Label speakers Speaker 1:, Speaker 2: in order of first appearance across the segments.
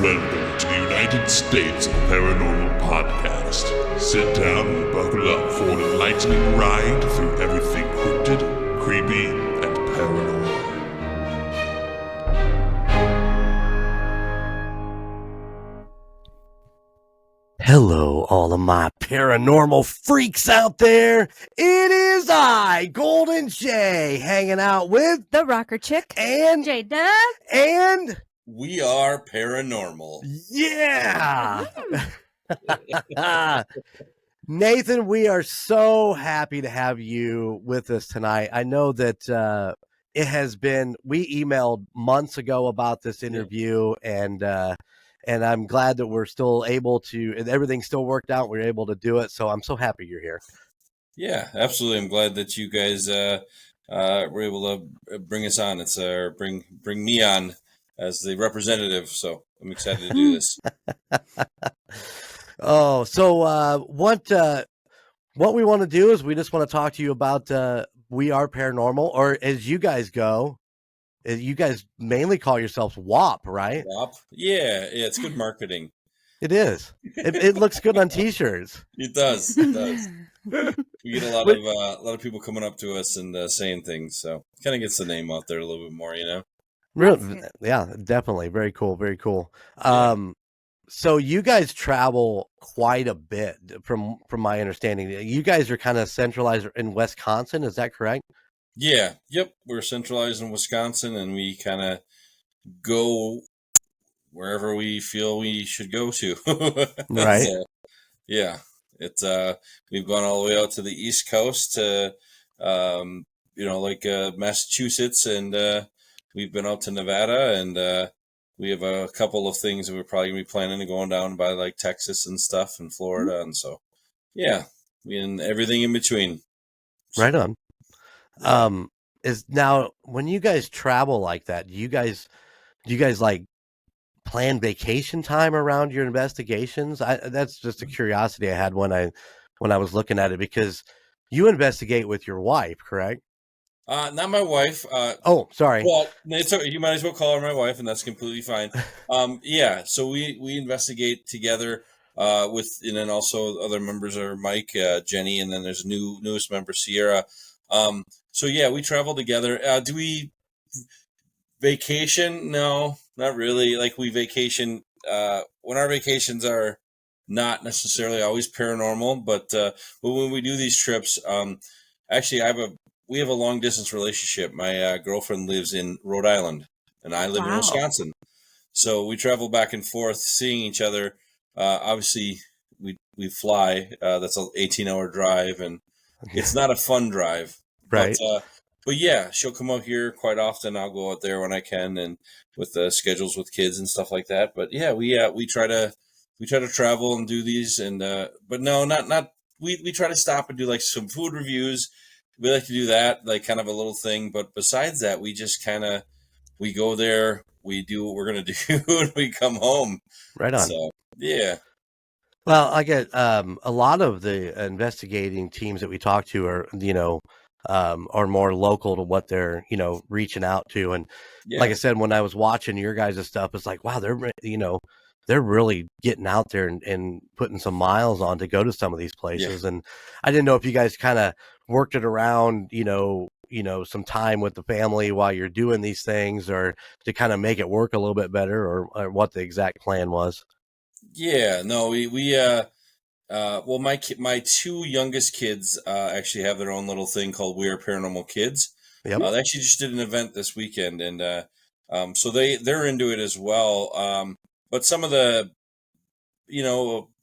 Speaker 1: Welcome to the United States of Paranormal podcast. Sit down and buckle up for an enlightening ride through everything cryptid, creepy, and paranormal.
Speaker 2: Hello, all of my paranormal freaks out there. It is I, Golden Jay, hanging out with
Speaker 3: the Rocker Chick
Speaker 2: and
Speaker 3: J-Dub
Speaker 2: and
Speaker 4: We Are Paranormal.
Speaker 2: Yeah. Nathan, we are so happy to have you with us tonight. I know that it has been, we emailed months ago about this interview, and I'm glad that we're still able to, and everything still worked out. We're able to do it. So I'm so happy you're here.
Speaker 4: Yeah, absolutely. I'm glad that you guys were able to bring us on. It's bring me on as the representative. So I'm excited to do this.
Speaker 2: Oh, so what we want to do is we just want to talk to you about We Are Paranormal, or as you guys go, you guys mainly call yourselves WAP, right?
Speaker 4: WAP? Yeah, it's good marketing.
Speaker 2: It is. It looks good on T-shirts.
Speaker 4: It does. It does. We get a lot of people coming up to us and saying things, so kind of gets the name out there a little bit more, you know.
Speaker 2: Really? Yeah, definitely. Very cool. Very cool.
Speaker 4: Yeah.
Speaker 2: So you guys travel quite a bit, from my understanding. You guys are kind of centralized in Wisconsin. Is that correct?
Speaker 4: Yeah. Yep. We're centralized in Wisconsin, and we kind of go wherever we feel we should go to.
Speaker 2: Right.
Speaker 4: Yeah. It's we've gone all the way out to the East Coast to Massachusetts, and we've been out to Nevada, and we have a couple of things that we're probably gonna be planning to going down by like Texas and stuff and Florida, and so yeah, and everything in between.
Speaker 2: Right on. Is now when you guys travel like that, do you guys like plan vacation time around your investigations? That's just a curiosity I had when I was looking at it, because you investigate with your wife, correct?
Speaker 4: Not my wife.
Speaker 2: Oh, sorry.
Speaker 4: Well, you might as well call her my wife, and that's completely fine. Yeah, so we investigate together and then also other members are Mike, Jenny, and then there's a newest member, Sierra. So yeah, we travel together. Do we vacation? No, not really. Like we vacation when our vacations are not necessarily always paranormal, but when we do these trips, actually we have a long distance relationship. My girlfriend lives in Rhode Island, and I live in Wisconsin. So we travel back and forth, seeing each other. Obviously, we fly. That's an 18-hour drive, and it's not a fun drive.
Speaker 2: Right.
Speaker 4: But yeah, she'll come out here quite often. I'll go out there when I can, and with the schedules with kids and stuff like that. But yeah, we try to travel and do these, and but no, not we try to stop and do like some food reviews. We like to do that, like kind of a little thing. But besides that, we just we go there, we do what we're going to do, and we come home.
Speaker 2: Right on.
Speaker 4: So, yeah.
Speaker 2: Well, I get a lot of the investigating teams that we talk to are more local to what they're, reaching out to. And like I said, when I was watching your guys' stuff, it's like, wow, they're really getting out there and putting some miles on to go to some of these places. Yeah. And I didn't know if you guys kind of worked it around, some time with the family while you're doing these things, or to kind of make it work a little bit better, or what the exact plan was.
Speaker 4: Yeah, no, well, my two youngest kids actually have their own little thing called We Are Paranormal Kids.
Speaker 2: Yep.
Speaker 4: They actually just did an event this weekend, and so they're into it as well. But some of the,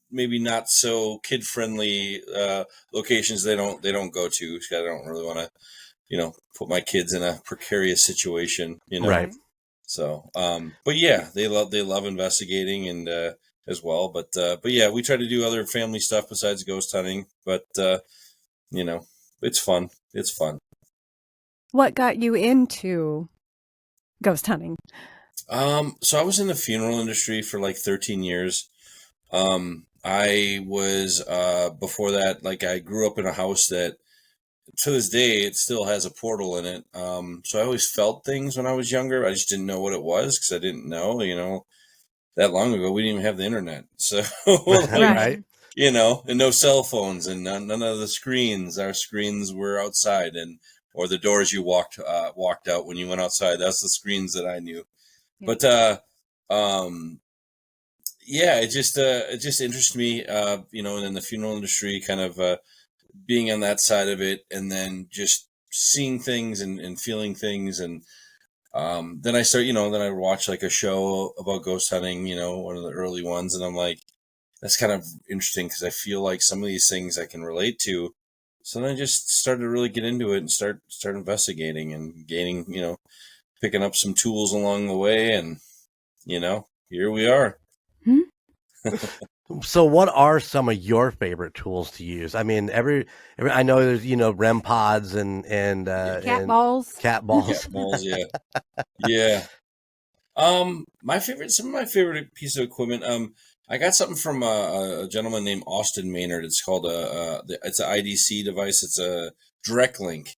Speaker 4: maybe not so kid friendly locations they don't go to. I don't really want to, put my kids in a precarious situation,
Speaker 2: Right.
Speaker 4: So, but yeah, they love investigating and as well. But yeah, we try to do other family stuff besides ghost hunting. But it's fun. It's fun.
Speaker 3: What got you into ghost hunting?
Speaker 4: So I was in the funeral industry for like 13 years. I was before that, like I grew up in a house that to this day it still has a portal in it. So I always felt things when I was younger. I just didn't know what it was because I didn't know, that long ago, we didn't even have the internet. So,
Speaker 2: Right.
Speaker 4: you know, and no cell phones and none of the screens. Our screens were outside, or the doors you walked out when you went outside. That's the screens that I knew.
Speaker 3: Yeah.
Speaker 4: But yeah, it just interests me, you know, in the funeral industry, kind of being on that side of it, and then just seeing things and feeling things, and then I start, you know, then I watch like a show about ghost hunting, you know, one of the early ones, and I'm like, that's kind of interesting because I feel like some of these things I can relate to. So then I just started to really get into it and start investigating and gaining, you know, picking up some tools along the way, and you know, here we are.
Speaker 3: Hmm?
Speaker 2: So what are some of your favorite tools to use? I mean, every I know there's, you know, REM pods and
Speaker 3: Cat
Speaker 2: and
Speaker 3: balls.
Speaker 2: cat balls.
Speaker 4: Cat balls, yeah, yeah. Some of my favorite piece of equipment. I got something from a gentleman named Austin Maynard. It's called it's an IDC device. It's a direct link.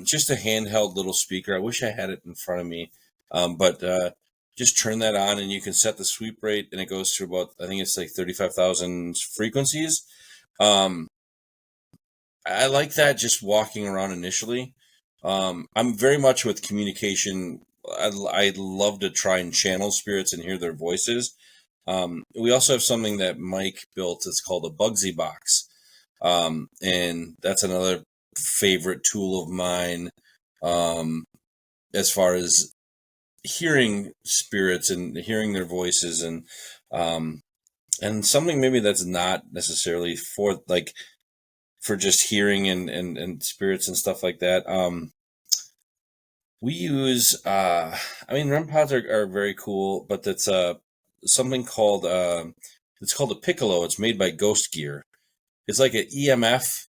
Speaker 4: Just a handheld little speaker. I wish I had it in front of me. But just turn that on and you can set the sweep rate, and it goes through about, I think it's like 35,000 frequencies. I like that just walking around initially. I'm very much with communication. I love to try and channel spirits and hear their voices. We also have something that Mike built. It's called a Bugsy box. And that's another favorite tool of mine, as far as hearing spirits and hearing their voices, and something maybe that's not necessarily for just hearing and spirits and stuff like that. We use, I mean, REM pods are very cool, but that's something called, it's called a Piccolo. It's made by Ghost Gear. It's like an EMF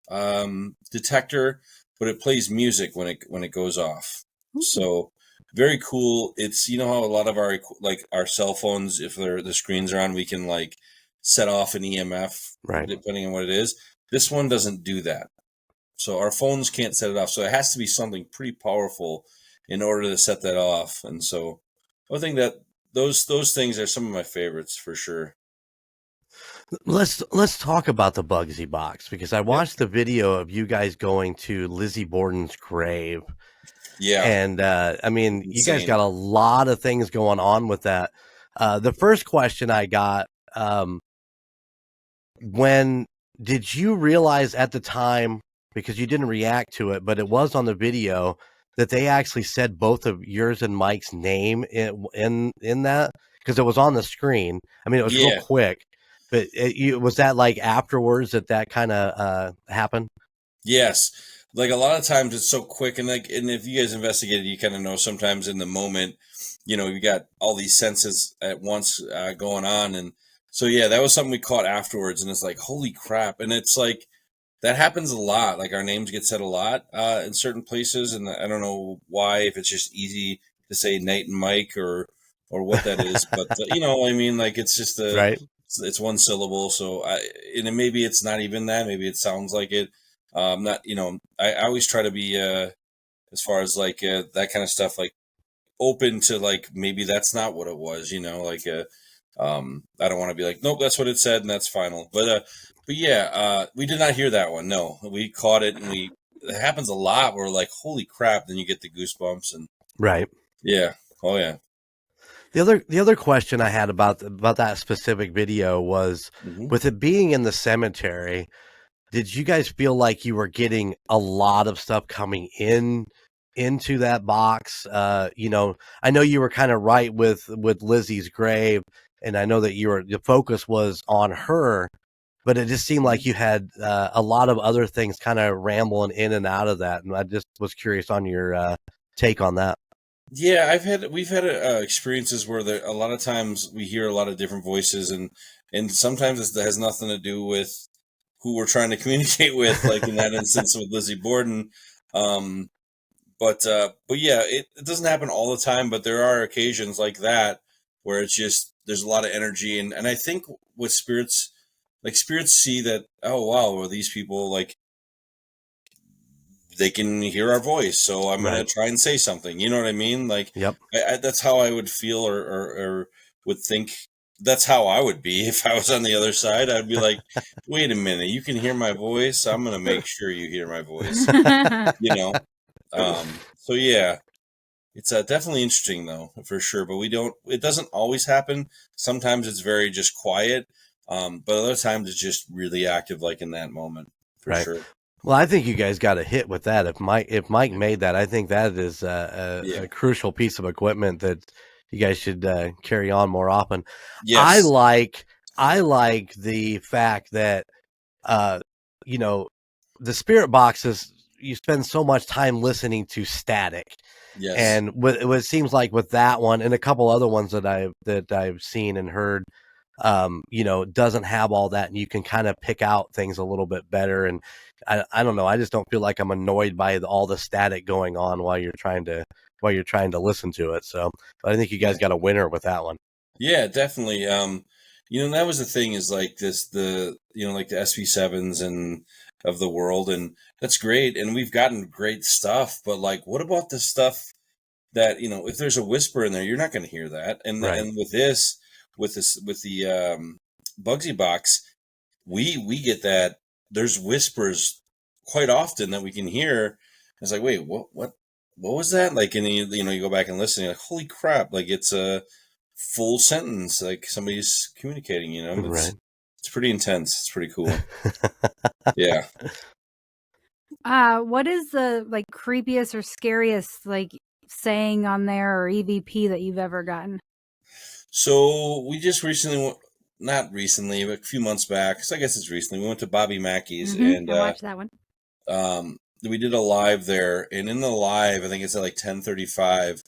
Speaker 4: detector, but it plays music when it goes off.
Speaker 3: Ooh.
Speaker 4: So very cool. It's, you know how a lot of our cell phones, if the screens are on, we can like set off an EMF,
Speaker 2: Right.
Speaker 4: depending on what it is. This one doesn't do that. So our phones can't set it off. So it has to be something pretty powerful in order to set that off. And so I think that those things are some of my favorites for sure.
Speaker 2: Let's talk about the Bugsy box, because I watched the video of you guys going to Lizzie Borden's grave.
Speaker 4: Yeah.
Speaker 2: And I mean, you guys
Speaker 4: Insane.
Speaker 2: got a lot of things going on with that. The first question I got, when did you realize at the time, because you didn't react to it, but it was on the video, that they actually said both of yours and Mike's name in that? Because it was on the screen. I mean, it was real quick, but was that like afterwards that kind of happened?
Speaker 4: Yes. Like a lot of times it's so quick, and if you guys investigated, you kind of know sometimes in the moment, you know, you got all these senses at once going on. And so, yeah, that was something we caught afterwards, and it's like, holy crap. And it's like, that happens a lot. Like our names get said a lot in certain places, and I don't know why, if it's just easy to say Nate and Mike or what that is, but you know, I mean, like it's just
Speaker 2: right.
Speaker 4: It's one syllable. So and maybe it's not even that. Maybe it sounds like it. Not, you know, I always try to be as far as like that kind of stuff, like open to like maybe that's not what it was. You know, like I don't want to be like, nope, that's what it said and that's final. But yeah, we did not hear that one. No, we caught it, and it happens a lot. We're like, holy crap. Then you get the goosebumps, and
Speaker 2: right.
Speaker 4: Yeah. Oh yeah.
Speaker 2: The other question I had about that specific video was, with it being in the cemetery, did you guys feel like you were getting a lot of stuff coming into that box? You know, I know you were kind of right with Lizzie's grave, and I know that the focus was on her, but it just seemed like you had a lot of other things kind of rambling in and out of that, and I just was curious on your take on that.
Speaker 4: Yeah, we've had experiences where a lot of times we hear a lot of different voices, and sometimes it has nothing to do with who we're trying to communicate with, like in that instance with Lizzie Borden. But yeah, it doesn't happen all the time, but there are occasions like that where it's just, there's a lot of energy. And I think with spirits, like spirits see that, oh, wow, well, these people, like, they can hear our voice. So I'm going to try and say something. You know what I mean? Like,
Speaker 2: yep.
Speaker 4: That's how I would feel or would think that's how I would be if I was on the other side. I'd be like, wait a minute, you can hear my voice. I'm going to make sure you hear my voice, you know? So yeah, it's definitely interesting though, for sure. But it doesn't always happen. Sometimes it's very just quiet. But other times it's just really active, like in that moment, for sure.
Speaker 2: Well, I think you guys got a hit with that. If Mike made that, I think that is a crucial piece of equipment that you guys should carry on more often. Yes. I like the fact that the spirit boxes, you spend so much time listening to static.
Speaker 4: Yes.
Speaker 2: And what seems like with that one and a couple other ones that I've seen and heard, doesn't have all that, and you can kind of pick out things a little bit better. And I don't know, I just don't feel like I'm annoyed by all the static going on while you're trying to listen to it. So I think you guys got a winner with that one.
Speaker 4: Yeah, definitely. That was the thing is like the SV7s and of the world, and that's great. And we've gotten great stuff, but like, what about the stuff that, if there's a whisper in there, you're not going to hear that. And with the Bugsy box, we get that there's whispers quite often that we can hear. It's like, wait, what was that? Like, and you go back and listen, you're like, holy crap. Like, it's a full sentence, like somebody's communicating, It's pretty intense. It's pretty cool. Yeah.
Speaker 5: What is the creepiest or scariest saying on there or EVP that you've ever gotten?
Speaker 4: So we just not recently, but a few months back, so I guess it's recently, we went to Bobbi Mackey's and
Speaker 5: I watched that one.
Speaker 4: We did a live there, and in the live, I think it's at 10:35.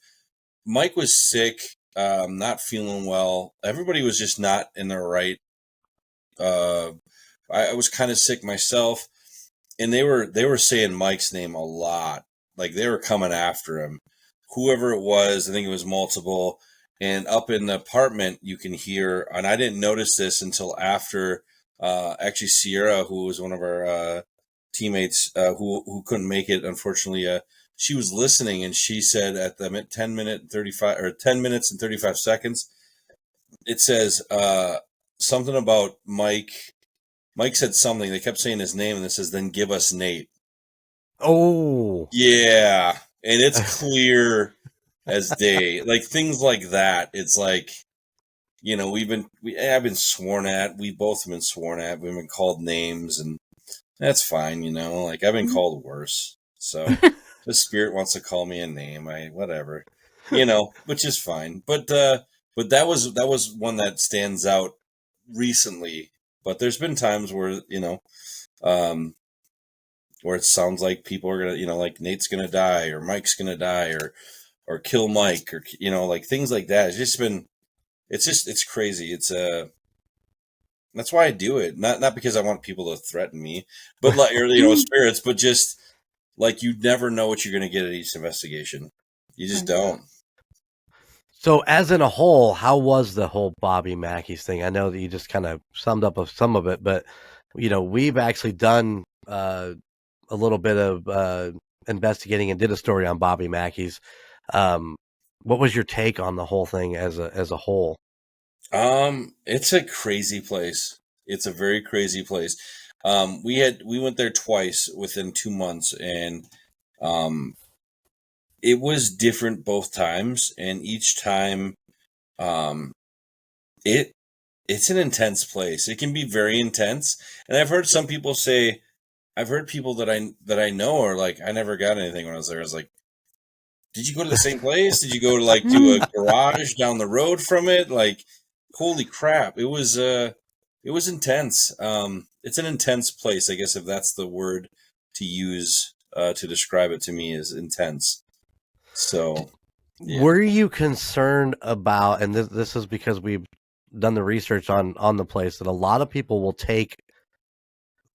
Speaker 4: Mike was sick, not feeling well. Everybody was just not in their right. I was kind of sick myself, and they were saying Mike's name a lot. Like, they were coming after him. Whoever it was, I think it was multiple. And up in the apartment, you can hear, and I didn't notice this until after, actually Sierra, who was one of our teammates, who couldn't make it, unfortunately, she was listening, and she said at the 10 minutes and 35 seconds, it says something about Mike. Mike said something. They kept saying his name, and it says, "Then give us Nate."
Speaker 2: Oh,
Speaker 4: yeah, and it's clear as day. Like, things like that. It's like, I've been sworn at. We both have been sworn at. We've been called names, and that's fine. Like, I've been called worse. So the spirit wants to call me a name. Whatever, which is fine. But that was one that stands out recently. But there's been times where, where it sounds like people are going to, like Nate's going to die or Mike's going to die or kill Mike or, like things like that. It's crazy. That's why I do it. Not because I want people to threaten me, but spirits, but just like, you never know what you're going to get at each investigation. You just don't.
Speaker 2: So as in a whole, how was the whole Bobbi Mackey's thing? I know that you just kind of summed up of some of it, but, we've actually done a little bit of investigating and did a story on Bobbi Mackey's. What was your take on the whole thing as a whole?
Speaker 4: It's a crazy place. It's a very crazy place. We went there twice within 2 months, and it was different both times, and each time, it's an intense place. It can be very intense, and I've heard some people say, I've heard people that I know are like, I never got anything when I was there. I was like, did you go to the same place? Did you go to to a garage down the road from it? Like, holy crap! It was intense. It's an intense place, I guess, if that's the word to use to describe it to me, is intense. So, yeah.
Speaker 2: Were you concerned about, and this is because we've done the research on the place, that a lot of people will take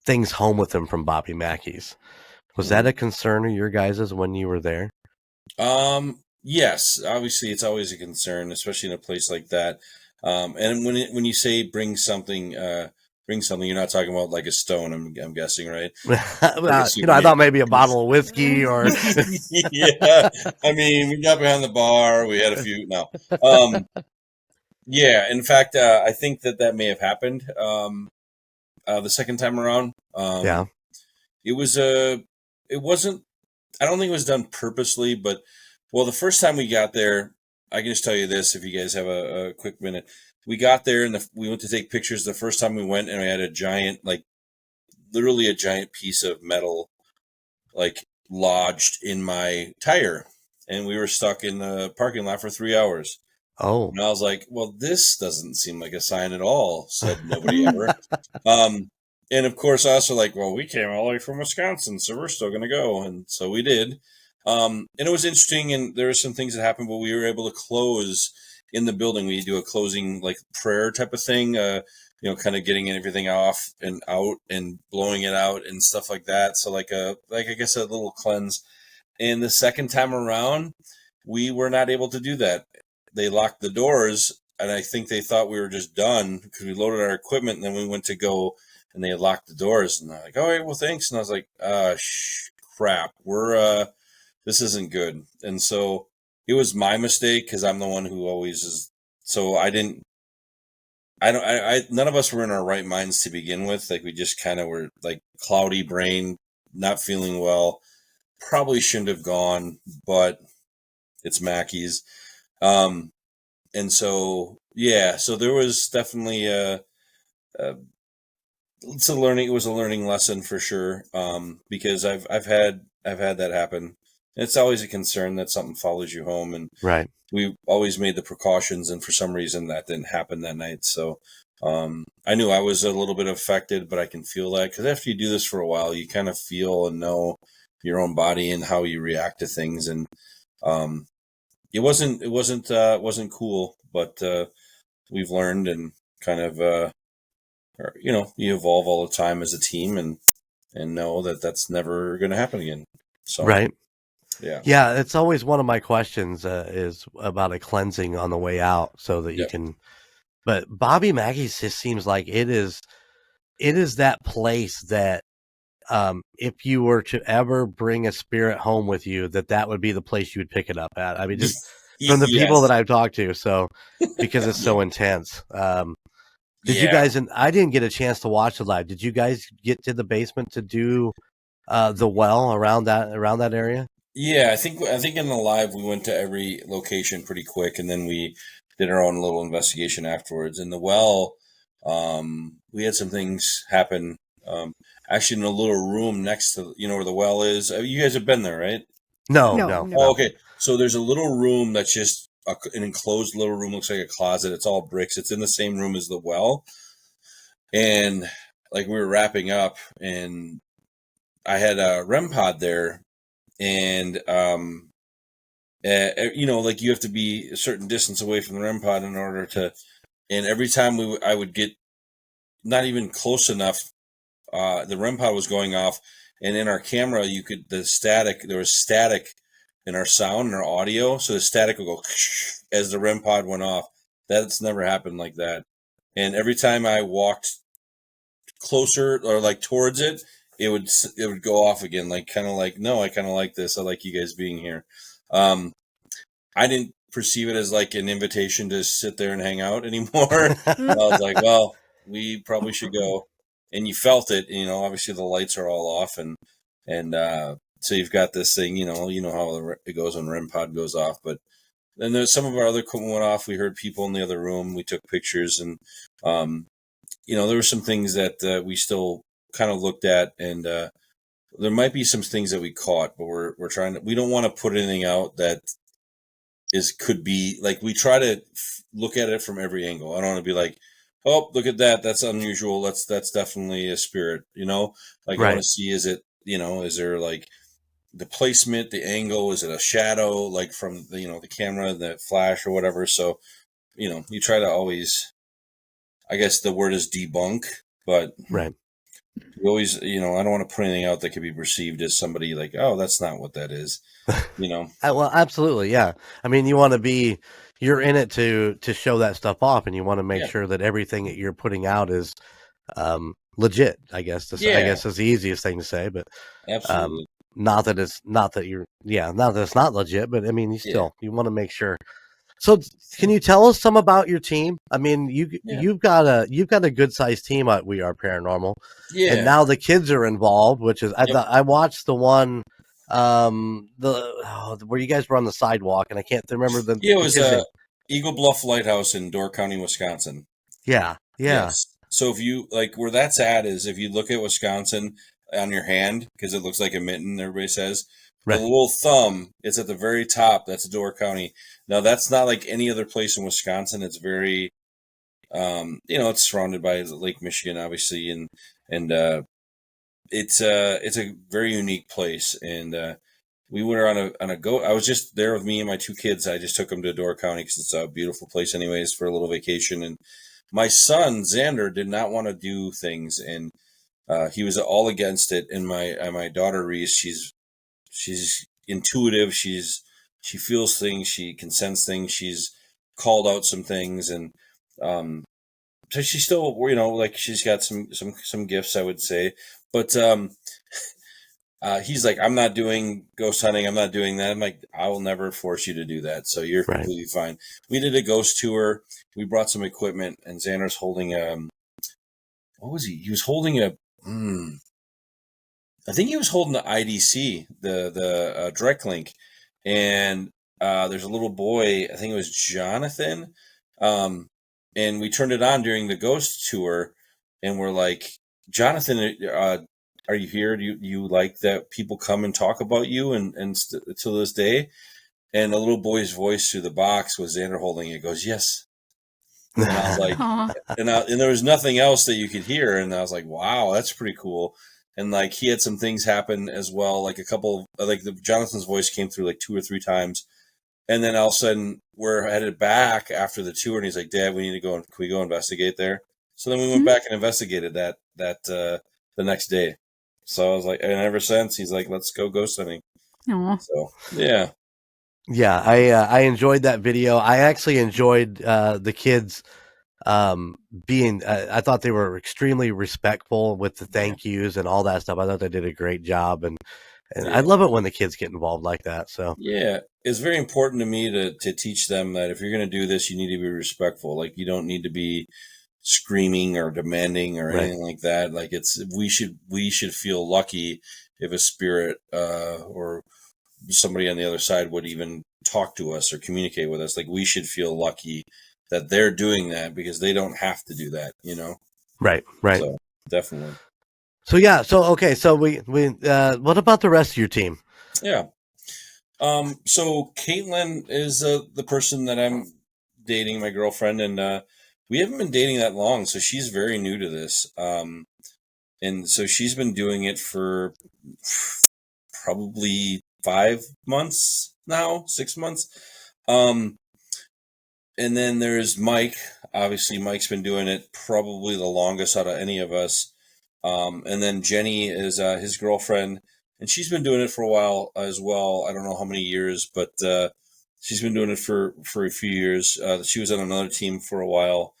Speaker 2: things home with them from Bobbi Mackey's. Was that a concern of your guys's when you were there?
Speaker 4: Yes, obviously it's always a concern, especially in a place like that. And when you say bring something, you're not talking about like a stone, I'm guessing, right?
Speaker 2: Well, I thought maybe a bottle of whiskey or.
Speaker 4: Yeah, I mean, we got behind the bar. We had a few. No, Yeah, in fact, I think that may have happened the second time around.
Speaker 2: Yeah.
Speaker 4: It was it wasn't. I don't think it was done purposely, but well, the first time we got there, I can just tell you this: if you guys have a quick minute, we got there and we went to take pictures. The first time we went, and we had a giant, like literally a giant piece of metal, like lodged in my tire, and we were stuck in the parking lot for 3 hours.
Speaker 2: Oh.
Speaker 4: And I was like, well, this doesn't seem like a sign at all, said nobody ever. And of course, us are like, well, we came all the way from Wisconsin, so we're still going to go. And so we did. And it was interesting, and there were some things that happened, but we were able to close in the building. We do a closing, like, prayer type of thing, kind of getting everything off and out and blowing it out and stuff like that. So like I guess a little cleanse. And the second time around, we were not able to do that. They locked the doors, and I think they thought we were just done because we loaded our equipment, and then we went to go, and they locked the doors, and they're like, "All right, well, thanks." And I was like, crap, this isn't good." And so it was my mistake because I'm the one who always is. So none of us were in our right minds to begin with. Like, we just kind of were like cloudy brain, not feeling well. Probably shouldn't have gone, but it's Mackey's. And so, yeah, so there was definitely it was a learning lesson for sure. Because I've had that happen. It's always a concern that something follows you home, and
Speaker 2: Right.
Speaker 4: we always made the precautions, and for some reason that didn't happen that night. So, I knew I was a little bit affected, but I can feel that because after you do this for a while, you kind of feel and know your own body and how you react to things. And, it wasn't cool, but we've learned and kind of you evolve all the time as a team and know that that's never going to happen again. So
Speaker 2: Right.
Speaker 4: yeah,
Speaker 2: it's always one of my questions is about a cleansing on the way out so that you can. But Bobby Mackey's just seems like it is that place that if you were to ever bring a spirit home with you, that would be the place you would pick it up at. I mean, just from the people that I've talked to. So because it's so intense. Did you guys, and I didn't get a chance to watch it live. Did you guys get to the basement to do the well around that area?
Speaker 4: Yeah, I think in the live we went to every location pretty quick, and then we did our own little investigation afterwards. In the well, we had some things happen. Actually, in a little room next to where the well is. You guys have been there, right?
Speaker 2: No.
Speaker 4: Oh, okay. So there's a little room that's just an enclosed little room. Looks like a closet. It's all bricks. It's in the same room as the well. And like we were wrapping up, and I had a REM pod there, and like you have to be a certain distance away from the REM pod in order to. And every time I would get not even close enough, the REM pod was going off, and in our camera there was static in our sound and our audio, so the static would go as the REM pod went off. That's never happened like that. And every time I walked closer or like towards it, it would go off again, like kind of like, no, I kind of like this. I like you guys being here. I didn't perceive it as like an invitation to sit there and hang out anymore. I was like, well, we probably should go. And you felt it, obviously the lights are all off, and so you've got this thing, how it goes when REM pod goes off. But then there's some of our other equipment went off. We heard people in the other room. We took pictures, and there were some things that we still kind of looked at, and there might be some things that we caught, but we're trying to. We don't want to put anything out that could be like, we try to look at it from every angle. I don't want to be like, oh, look at that. That's unusual. That's definitely a spirit, like, right. I want to see, is it, is there like the placement, the angle, is it a shadow, like from the camera, the flash or whatever. So, you try to always, I guess the word is debunk, but
Speaker 2: right.
Speaker 4: You always, I don't want to put anything out that could be perceived as somebody like, oh, that's not what that is,
Speaker 2: Well, absolutely. Yeah. I mean, you're in it to show that stuff off, and you want to make sure that everything that you're putting out is legit. I guess is the easiest thing to say, but
Speaker 4: absolutely.
Speaker 2: Not that it's not legit, but I mean, you want to make sure So can you tell us some about your team? I mean, you've got a good sized team at We Are Paranormal, and
Speaker 4: Yeah.
Speaker 2: now the kids are involved, which is I watched the one where you guys were on the sidewalk, and I can't remember the
Speaker 4: Yeah, it
Speaker 2: the
Speaker 4: was
Speaker 2: kids' name.
Speaker 4: Eagle Bluff Lighthouse in Door County, Wisconsin.
Speaker 2: Yeah.
Speaker 4: Yes. So if you like where that's at is if you look at Wisconsin on your hand because it looks like a mitten, everybody says the
Speaker 2: Right.
Speaker 4: little thumb. It's at the very top. That's Door County. Now that's not like any other place in Wisconsin. It's very, it's surrounded by Lake Michigan, obviously, and it's a very unique place. And we were on a go. I was just there with me and my two kids. I just took them to Door County because it's a beautiful place, anyways, for a little vacation. And my son Xander did not want to do things, and he was all against it. And my daughter Reyes, she's intuitive. She feels things. She can sense things. She's called out some things, and so she's still, like she's got some gifts, I would say. But he's like, I'm not doing ghost hunting. I'm not doing that. I'm like, I will never force you to do that. So you're completely fine. We did a ghost tour. We brought some equipment, and Xander's holding what was he? He was holding I think he was holding the IDC, the direct link, and there's a little boy. I think it was Jonathan, and we turned it on during the ghost tour, and we're like, Jonathan, are you here? Do you like that people come and talk about you and to this day? And a little boy's voice through the box was Xander holding it. Goes, yes. And I was like, and there was nothing else that you could hear. And I was like, wow, that's pretty cool. And like he had some things happen as well, like a couple, like Jonathan's voice came through like 2 or 3 times, and then all of a sudden we're headed back after the tour, and he's like, "Dad, we need to go. Can we go investigate there?" So then we went back and investigated that the next day. So I was like, and ever since he's like, "Let's go ghost hunting."
Speaker 5: Aww.
Speaker 4: So yeah.
Speaker 2: Yeah, I enjoyed that video. I actually enjoyed the kids being. I thought they were extremely respectful with the thank yous and all that stuff. I thought they did a great job, and I love it when the kids get involved like that. So
Speaker 4: yeah, it's very important to me to teach them that if you're going to do this, you need to be respectful. Like you don't need to be screaming or demanding or anything like that. Like we should feel lucky if a spirit or somebody on the other side would even talk to us or communicate with us. Like we should feel lucky that they're doing that because they don't have to do that, Right. So definitely.
Speaker 2: So yeah. So okay. So we what about the rest of your team?
Speaker 4: Yeah. So Caitlin is the person that I'm dating, my girlfriend, and we haven't been dating that long, so she's very new to this. And so she's been doing it for probably 5 months now, 6 months. And then there's Mike. Obviously, Mike's been doing it probably the longest out of any of us. And then Jenny is his girlfriend, and she's been doing it for a while as well. I don't know how many years, but she's been doing it for a few years. She was on another team for a while,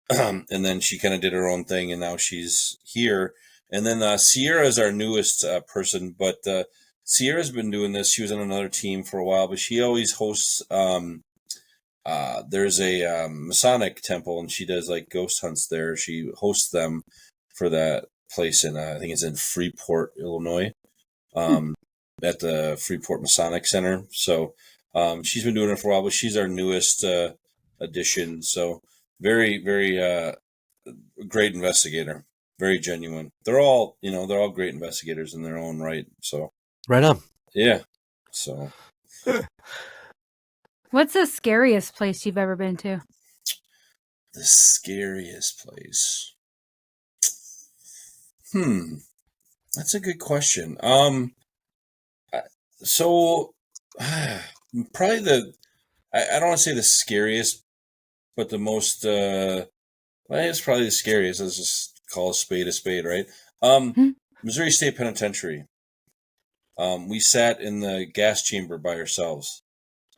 Speaker 4: and then she kind of did her own thing, and now she's here. And then Sierra is our newest person, but Sierra's been doing this. She was on another team for a while, but she always hosts. There's a Masonic temple, and she does like ghost hunts there. She hosts them for that place in I think it's in Freeport, Illinois, at the Freeport Masonic Center. So she's been doing it for a while, but she's our newest addition. So very, very great investigator, very genuine. They're all great investigators in their own right. So
Speaker 2: right on.
Speaker 4: Yeah. So.
Speaker 5: What's the scariest place you've ever been to?
Speaker 4: The scariest place. That's a good question. So probably I don't want to say the scariest, but the most, it's probably the scariest. Let's just call a spade, right? Missouri State Penitentiary. We sat in the gas chamber by ourselves.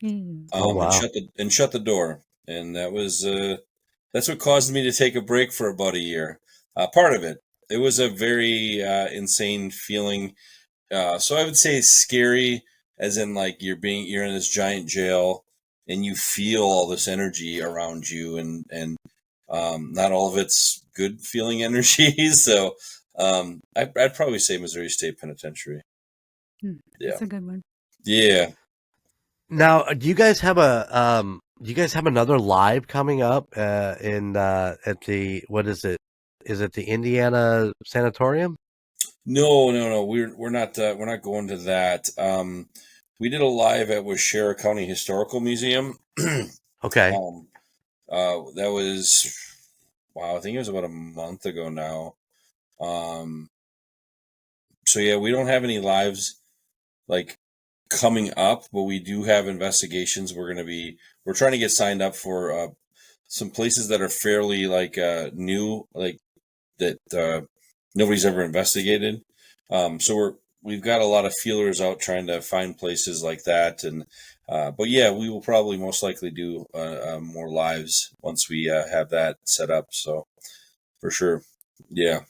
Speaker 2: Wow.
Speaker 4: and shut the door. And that was, that's what caused me to take a break for about a year. Part of it. It was a very insane feeling. So I would say scary, as in like you're in this giant jail and you feel all this energy around you, and not all of it's good feeling energy. So I'd probably say Missouri State Penitentiary. Yeah,
Speaker 5: That's a good one.
Speaker 4: yeah.
Speaker 2: Now, do you guys have another live coming up in at the, what is it? Is it the Indiana Sanatorium?
Speaker 4: No. We're not going to that. We did a live at Washera County Historical Museum.
Speaker 2: Okay.
Speaker 4: That was, wow, I think it was about a month ago now. So yeah, we don't have any lives like coming up, but we do have investigations. We're trying to get signed up for some places that are fairly like new, like that nobody's ever investigated. So we've got a lot of feelers out trying to find places like that, and but yeah, we will probably most likely do more lives once we have that set up. So for sure, yeah.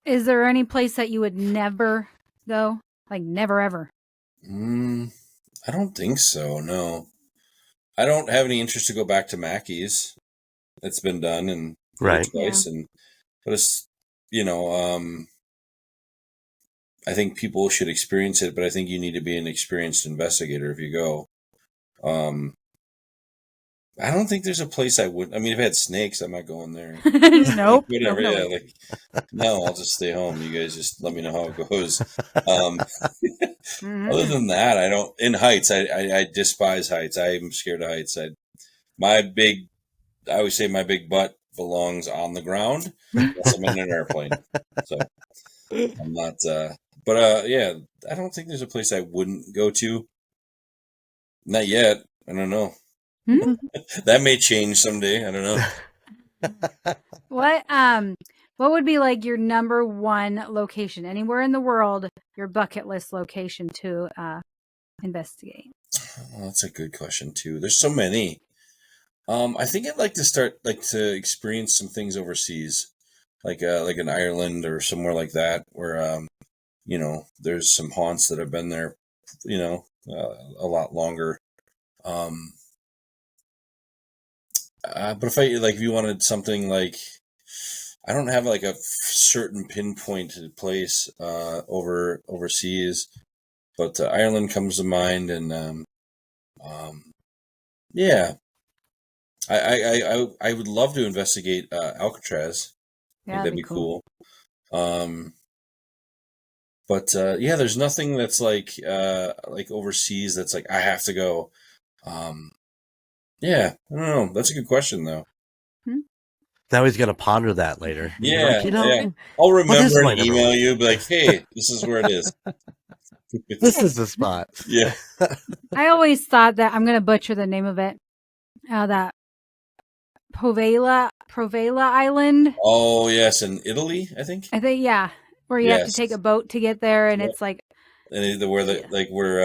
Speaker 5: Is there any place that you would never go? Like never ever?
Speaker 4: I don't think so. No, I don't have any interest to go back to Mackey's. It's been done and
Speaker 2: Right.
Speaker 4: twice, but it's I think people should experience it, but I think you need to be an experienced investigator if you go. I don't think there's a place I would. I mean, if I had snakes, I'm not going there.
Speaker 5: Nope.
Speaker 4: Whatever.
Speaker 5: Nope.
Speaker 4: Yeah. Like, no, I'll just stay home. You guys just let me know how it goes. Other than that, I don't. In heights, I despise heights. I'm scared of heights. I always say my big butt belongs on the ground unless I'm in an airplane. So I'm not. But yeah, I don't think there's a place I wouldn't go to. Not yet. I don't know. That may change someday. I don't know.
Speaker 5: What would be like your number one location anywhere in the world, your bucket list location to investigate?
Speaker 4: Well, that's a good question too. There's so many. I think I'd like to experience some things overseas, like in Ireland or somewhere like that, where there's some haunts that have been there, a lot longer. But if you wanted something like, I don't have like a certain pinpointed place overseas, but Ireland comes to mind, and yeah, I would love to investigate Alcatraz. I think that'd be cool. But yeah, there's nothing that's like overseas that's like I have to go. Yeah, I don't know. That's a good question though.
Speaker 2: Now he's gonna ponder that later.
Speaker 4: Yeah,
Speaker 2: Like,
Speaker 4: yeah. I'll remember and email you, be like, hey, this is where it is.
Speaker 2: This is the spot.
Speaker 4: Yeah.
Speaker 5: I always thought that, I'm going to butcher the name of it, that Povela Island.
Speaker 4: Oh, yes, in Italy, I think.
Speaker 5: Yeah, where you have to take a boat to get there, and it's like.
Speaker 4: And where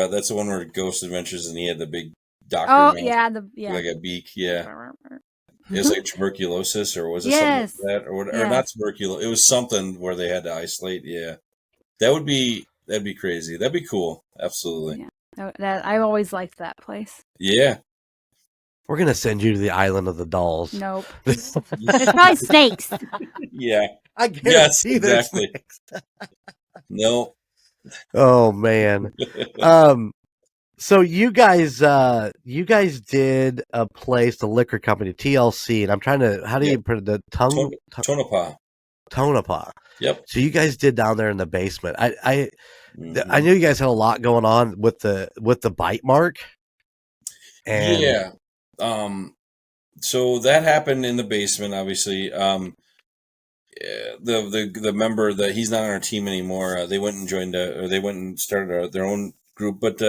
Speaker 4: that's the one where Ghost Adventures, and he had the big doctor.
Speaker 5: Oh
Speaker 4: mouth,
Speaker 5: yeah,
Speaker 4: like a beak. Yeah. It was like tuberculosis, or was it
Speaker 5: Yes.
Speaker 4: something like that, or not tuberculosis? It was something where they had to isolate. Yeah, that'd be crazy. That'd be cool. Absolutely.
Speaker 5: Yeah, I always liked that place.
Speaker 4: Yeah.
Speaker 2: We're gonna send you to the island of the dolls.
Speaker 5: Nope. It's probably snakes.
Speaker 4: Yeah.
Speaker 2: I guarantee
Speaker 4: exactly. No.
Speaker 2: Oh man. So you guys did a place, the liquor company, TLC, and I'm trying to, how do you put it? The
Speaker 4: Tonopah.
Speaker 2: Tonopah.
Speaker 4: Yep.
Speaker 2: So you guys did down there in the basement. I knew you guys had a lot going on with the bite mark. And
Speaker 4: yeah. So that happened in the basement, obviously. The member that he's not on our team anymore, they went and started their own group, but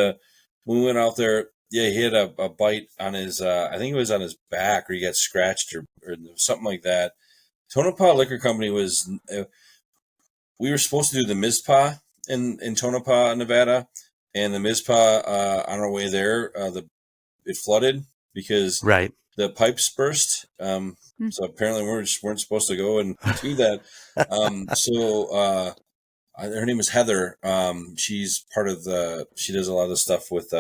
Speaker 4: when we went out there, yeah, he had a bite on his, I think it was on his back, or he got scratched or something like that. Tonopah Liquor Company was, we were supposed to do the Mizpah in Tonopah, Nevada, and the Mizpah, on our way there, it flooded because the pipes burst. So apparently we weren't supposed to go and do that. So her name is Heather. She's part of she does a lot of stuff with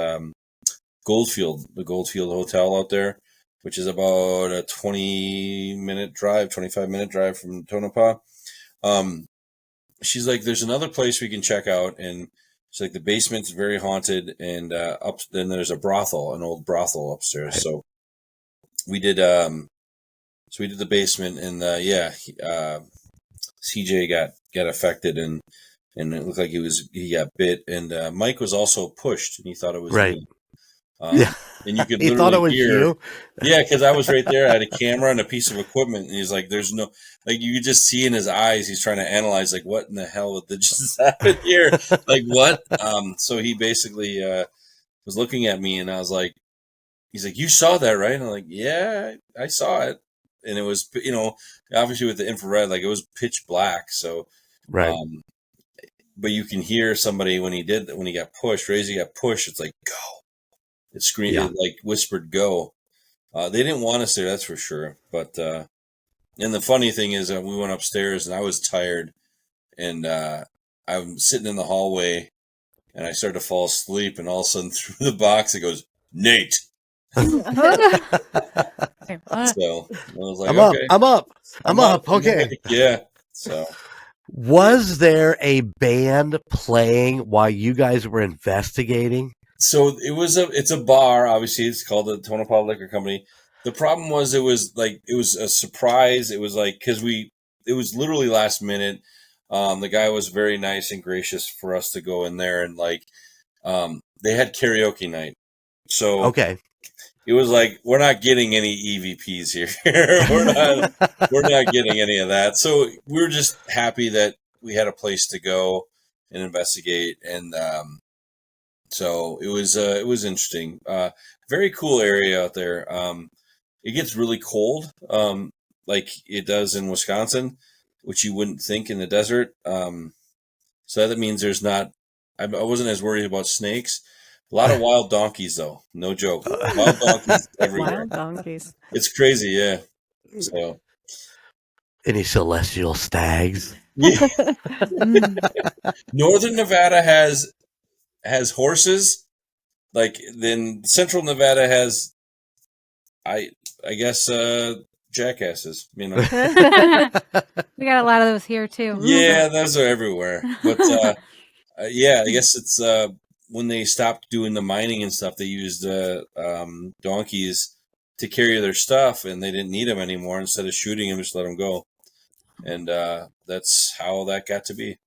Speaker 4: Goldfield, the Goldfield Hotel out there, which is about a 25-minute drive from Tonopah. She's like, there's another place we can check out, and she's like, the basement's very haunted, and then there's a brothel, an old brothel upstairs. Right. So we did the basement, and CJ got affected, and it looked like he got bit, and Mike was also pushed, and he thought it was
Speaker 2: right.
Speaker 4: me.
Speaker 2: Yeah.
Speaker 4: And you could
Speaker 2: he thought it was
Speaker 4: hear,
Speaker 2: you.
Speaker 4: Yeah, because I was right there. I had a camera and a piece of equipment, and he's like, "There's no," like you could just see in his eyes, he's trying to analyze, like, what in the hell did just happen here? Like what? So he basically was looking at me, and I was like, he's like, "You saw that, right?" And I'm like, "Yeah, I saw it," and it was, obviously with the infrared, like it was pitch black, so
Speaker 2: right.
Speaker 4: But you can hear somebody when he got pushed. Reyes got pushed. It's like, go. It screamed, It like whispered, go. They didn't want us there, that's for sure. But, and the funny thing is, we went upstairs and I was tired, and I'm sitting in the hallway, and I started to fall asleep, and all of a sudden through the box it goes, Nate. So I was like,
Speaker 2: I'm up. Okay.
Speaker 4: Yeah. So.
Speaker 2: Was there a band playing while you guys were investigating?
Speaker 4: So it's a bar, obviously. It's called the Tonopah Liquor Company. The problem was it was a surprise. It was like, because it was literally last minute. The guy was very nice and gracious for us to go in there, and they had karaoke night. So
Speaker 2: okay.
Speaker 4: It was like, we're not getting any EVPs here. we're not getting any of that. So we were just happy that we had a place to go and investigate, and so it was interesting. Very cool area out there. It gets really cold, like it does in Wisconsin, which you wouldn't think in the desert. So that means there's not. I wasn't as worried about snakes. A lot of wild donkeys, though. No joke. Wild donkeys everywhere.
Speaker 3: Wild donkeys.
Speaker 4: It's crazy, yeah. So,
Speaker 2: any celestial stags?
Speaker 4: Yeah. Northern Nevada has horses. Like, then Central Nevada has, I guess, jackasses.
Speaker 5: We got a lot of those here too.
Speaker 4: Yeah, those are everywhere. But yeah, I guess it's. When they stopped doing the mining and stuff, they used donkeys to carry their stuff, and they didn't need them anymore. Instead of shooting them, just let them go. And that's how that got to be.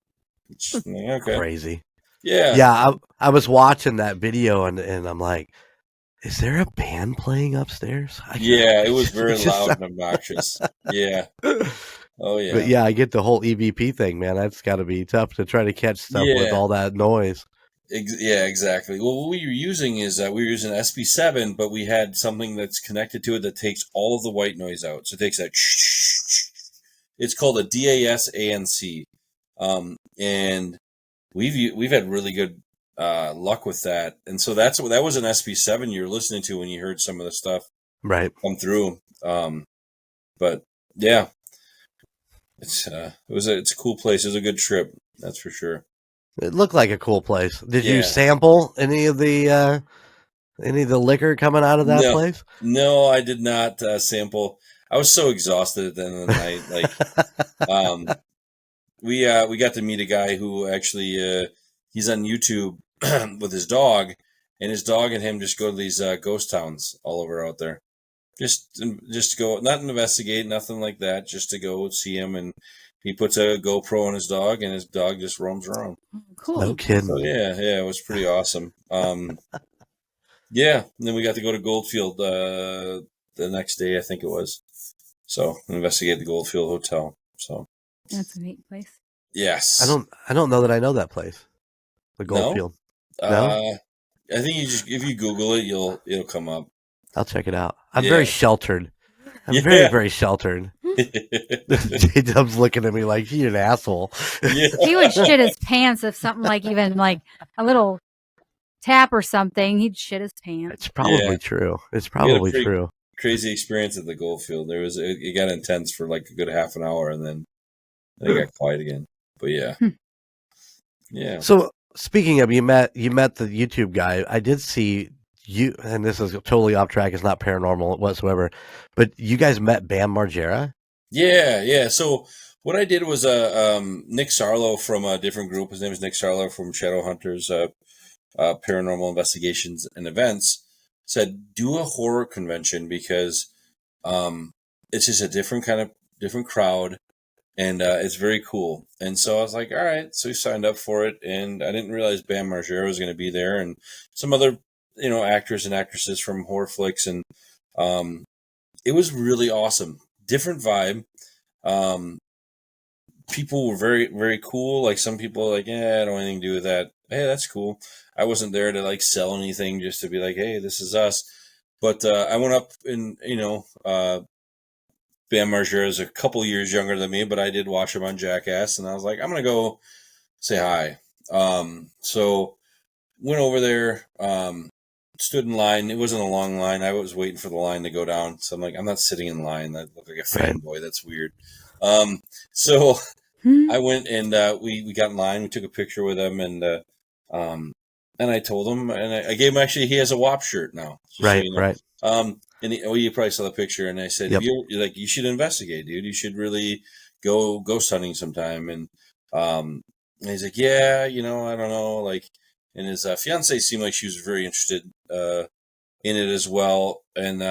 Speaker 4: Okay.
Speaker 2: Crazy.
Speaker 4: Yeah.
Speaker 2: Yeah, I was watching that video, and I'm like, is there a band playing upstairs?
Speaker 4: Yeah, it was very loud and obnoxious. Yeah. Oh, yeah.
Speaker 2: But yeah, I get the whole EVP thing, man. That's got to be tough to try to catch stuff with all that noise.
Speaker 4: Yeah, exactly. Well, what we were using is we were using SB7, but we had something that's connected to it that takes all of the white noise out. So it takes that. It's called a DAS ANC, and we've had really good luck with that. And so that was an SB7 you were listening to when you heard some of the stuff come through. But yeah, it's a cool place. It was a good trip, that's for sure.
Speaker 2: It looked like a cool place. Did you sample any of the liquor coming out of that place?
Speaker 4: No, I did not sample. I was so exhausted at the end of the night. We got to meet a guy who actually he's on YouTube with his dog, and his dog and him just go to these ghost towns all over out there. Just to go, not investigate, nothing like that. Just to go see him, and he puts a GoPro on his dog, and his dog just roams around.
Speaker 5: Cool.
Speaker 2: No kidding.
Speaker 4: So yeah, it was pretty awesome. Yeah, and then we got to go to Goldfield the next day, I think it was. So investigate the Goldfield Hotel. So
Speaker 5: that's a neat place.
Speaker 4: Yes.
Speaker 2: I don't know that I know that place. The Goldfield. No?
Speaker 4: I think if you Google it, it'll come up.
Speaker 2: I'll check it out. I'm very sheltered. I'm very, very sheltered. J-Dub's looking at me like, you're an asshole.
Speaker 4: Yeah.
Speaker 5: He would shit his pants if something even like a little tap or something. He'd shit his pants.
Speaker 2: It's probably true. It's probably true.
Speaker 4: Crazy experience at the Goldfield. It got intense for like a good half an hour, and then it got quiet again. But yeah. Yeah.
Speaker 2: So speaking of, you met the YouTube guy. I did see you, and this is totally off track, it's not paranormal whatsoever, but you guys met Bam Margera?
Speaker 4: Yeah. So what I did was Nick Sarlo from a different group. His name is Nick Sarlo from Shadow Hunters, Paranormal Investigations and Events. Said do a horror convention because it's just a different crowd, and it's very cool. And so I was like, all right. So we signed up for it, and I didn't realize Bam Margera was going to be there, and some other actors and actresses from horror flicks, and it was really awesome. Different vibe. People were very, very cool. Like some people are like, yeah, I don't want anything to do with that. Hey, that's cool. I wasn't there to like sell anything, just to be like, hey, this is us. But I went up and, Bam Margera is a couple years younger than me, but I did watch him on Jackass, and I was like, I'm going to go say hi. So went over there, stood in line. It wasn't a long line. I was waiting for the line to go down. So I'm like, I'm not sitting in line. That looked like a fanboy. That's weird. So I went and we got in line. We took a picture with him, and I told him, and I gave him, actually, he has a WAP shirt now.
Speaker 2: Right, right.
Speaker 4: And you probably saw the picture, and I said, you should investigate, dude. You should really go ghost hunting sometime. And he's like, yeah, I don't know. Like, and his fiance seemed like she was very interested in it as well. And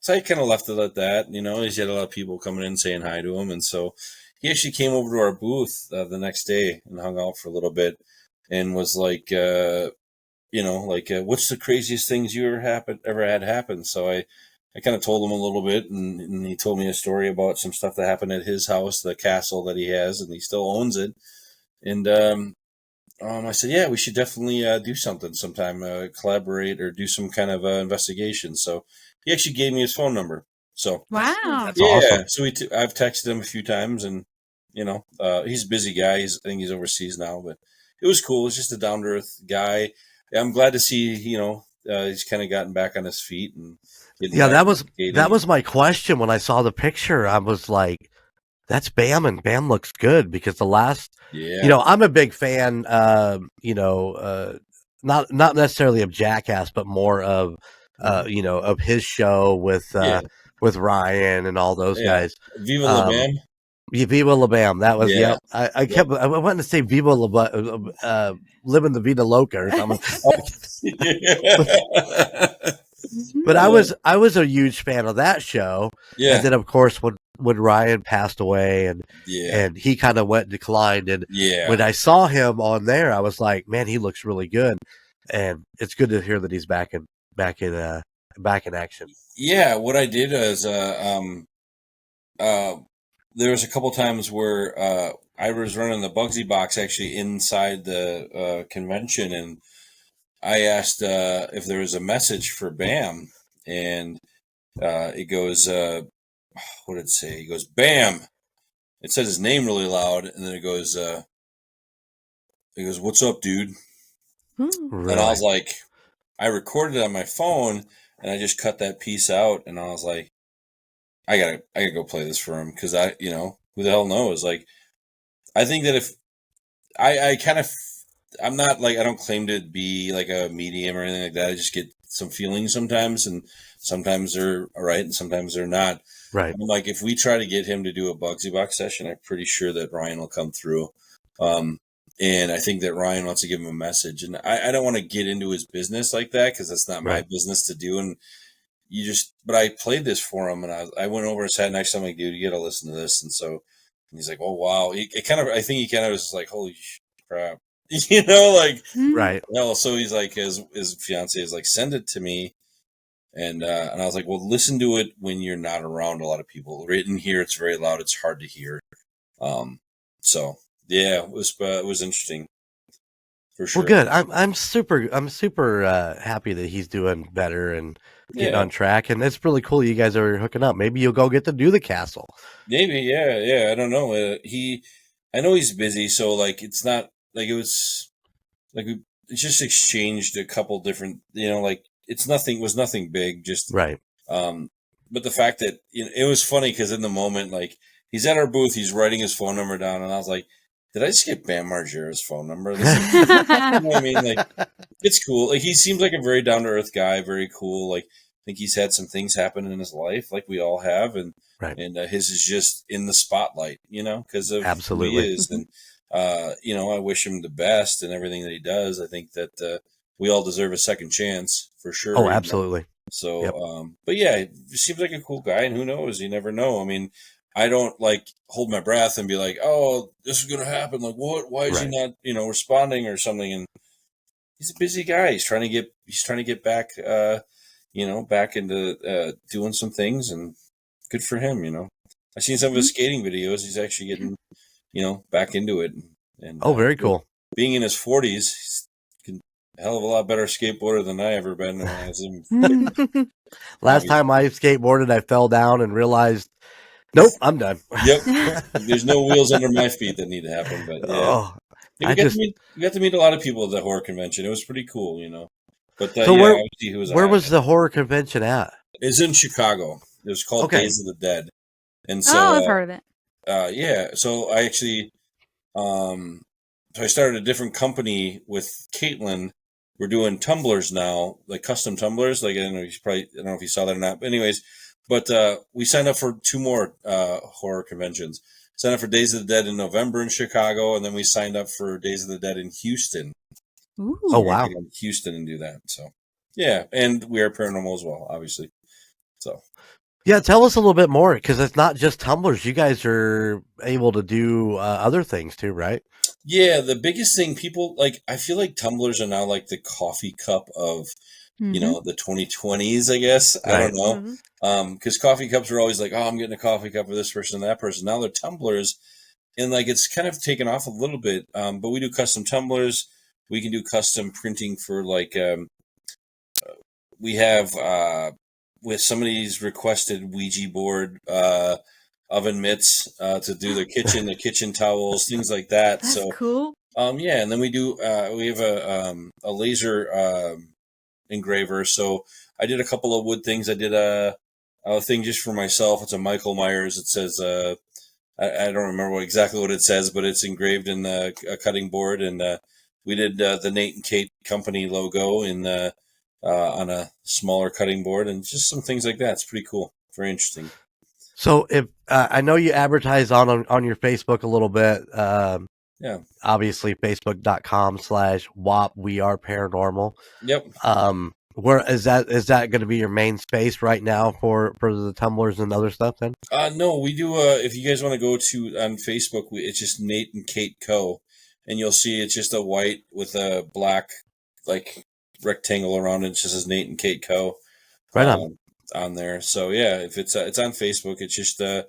Speaker 4: so I kind of left it at that. He's had a lot of people coming in saying hi to him. And so he actually came over to our booth the next day and hung out for a little bit and was like, what's the craziest things you ever had happen? So I kind of told him a little bit, and he told me a story about some stuff that happened at his house, the castle that he has, and he still owns it. And I said, yeah, we should definitely do something sometime, collaborate or do some kind of investigation. So he actually gave me his phone number. So
Speaker 5: wow,
Speaker 2: that's awesome.
Speaker 4: So I've texted him a few times, and he's a busy guy. I think he's overseas now, but it was cool. It's just a down to earth guy. I'm glad to see he's kind of gotten back on his feet. And
Speaker 2: that was my question when I saw the picture. I was like, that's Bam, and Bam looks good, because the last, I'm a big fan, not necessarily of Jackass, but more of, of his show with Ryan and all those guys.
Speaker 4: Viva La Bam.
Speaker 2: Viva La Bam. That was, I wanted to say Viva La living the Vida Loca or something. But I was a huge fan of that show. Yeah. And then, of course, when Ryan passed away and he kind of went declined, and when I saw him on there, I was like, man, he looks really good, and it's good to hear that he's back in action. Yeah,
Speaker 4: what I did is there was a couple times where I was running the Bugsy box actually inside the convention, and I asked if there was a message for Bam, and it goes, what did it say? It goes, Bam. It says his name really loud, and then it goes, what's up, dude?
Speaker 2: Really?
Speaker 4: And I was like, I recorded it on my phone, and I just cut that piece out, and I was like, I gotta go play this for him, because who the hell knows? Like, I think that if I'm not like, I don't claim to be like a medium or anything like that. I just get some feelings sometimes, and sometimes they're all right and sometimes they're not.
Speaker 2: Right.
Speaker 4: I'm like, if we try to get him to do a Bugsy Box session, I'm pretty sure that Ryan will come through. And I think that Ryan wants to give him a message, and I don't want to get into his business like that, because that's not my business to do. And but I played this for him, and I went over and sat next to him, like, dude, you got to listen to this. And so he's like, oh, wow. I think he kind of was like, holy crap.
Speaker 2: Right.
Speaker 4: So he's like, his fiance is like, send it to me. And I was like, well, listen to it when you're not around a lot of people. Right in here, it's very loud. It's hard to hear. So yeah, it was interesting. For sure.
Speaker 2: Well, good. I'm super happy that he's doing better and getting on track, and it's really cool you guys are hooking up. Maybe you'll go get to do the castle.
Speaker 4: Maybe, yeah. I don't know. I know he's busy, so like it's not like it was like we just exchanged a couple different, like it was nothing big, just
Speaker 2: right.
Speaker 4: But the fact that it was funny because in the moment, like he's at our booth, he's writing his phone number down, and I was like, did I just get Bam Margera's phone number? You know what I mean? Like, it's cool. Like, he seems like a very down to earth guy, very cool. Like, I think he's had some things happen in his life, like we all have, and his is just in the spotlight, you know, because of who he is. And you know, I wish him the best and everything that he does. I think that we all deserve a second chance for sure.
Speaker 2: Oh, absolutely.
Speaker 4: You know? So, but yeah, he seems like a cool guy, and who knows? You never know. I mean, I don't like hold my breath and be like, "Oh, this is going to happen." Like, what? Why is he not, you know, responding or something? And he's a busy guy. He's trying to get back, you know, back into doing some things, and good for him. You know, I've seen some of his skating videos. He's actually getting, you know, back into it. And
Speaker 2: very cool.
Speaker 4: Being in his 40s, he's a hell of a lot better skateboarder than I ever been when I was in.
Speaker 2: Last time I skateboarded, I fell down and realized, nope, I'm done.
Speaker 4: Yep. There's no wheels under my feet that need to happen. But yeah. We got to meet a lot of people at the horror convention. It was pretty cool, you know. But
Speaker 2: so where was the horror convention at?
Speaker 4: It's in Chicago. It was called Days of the Dead. And so
Speaker 5: I've heard of it.
Speaker 4: Yeah. So I actually so I started a different company with Caitlin. We're doing tumblers now, like custom tumblers. Like, I don't know if you saw that or not. But anyways, we signed up for 2 more horror conventions. Signed up for Days of the Dead in November in Chicago, and then we signed up for Days of the Dead in Houston.
Speaker 5: Ooh.
Speaker 4: So
Speaker 2: oh, wow.
Speaker 4: Go to Houston and do that. So, yeah. And We Are Paranormal as well, obviously. So.
Speaker 2: Yeah, tell us a little bit more, because it's not just tumblers. You guys are able to do other things too, right?
Speaker 4: Yeah, the biggest thing, people, like, I feel like tumblers are now like the coffee cup of, you know, the 2020s, I guess. I don't know. Because coffee cups are always like, oh, I'm getting a coffee cup of this person and that person. Now they're tumblers. And, like, it's kind of taken off a little bit. But we do custom tumblers. We can do custom printing for, like, we have, with somebody's requested Ouija board, oven mitts to do their kitchen, the kitchen towels, things like that.
Speaker 5: That's
Speaker 4: so
Speaker 5: cool.
Speaker 4: Yeah, and then we do we have a laser engraver. So I did a couple of wood things. I did a thing just for myself. It's a Michael Myers. It says I don't remember exactly what it says, but it's engraved in a cutting board. And we did the Nate and Kate company logo in on a smaller cutting board, and just some things like that. It's pretty cool. Very interesting.
Speaker 2: So if I know you advertise on your Facebook a little bit,
Speaker 4: yeah,
Speaker 2: obviously facebook.com/WAP We Are Paranormal.
Speaker 4: Yep.
Speaker 2: Where is that going to be your main space right now for the tumblers and other stuff then?
Speaker 4: No, we do. If you guys want to go to on Facebook, it's just Nate and Kate Co. And you'll see it's just a white with a black like rectangle around it. It just says Nate and Kate Co.
Speaker 2: Right
Speaker 4: on there. So yeah, if it's on Facebook, it's just on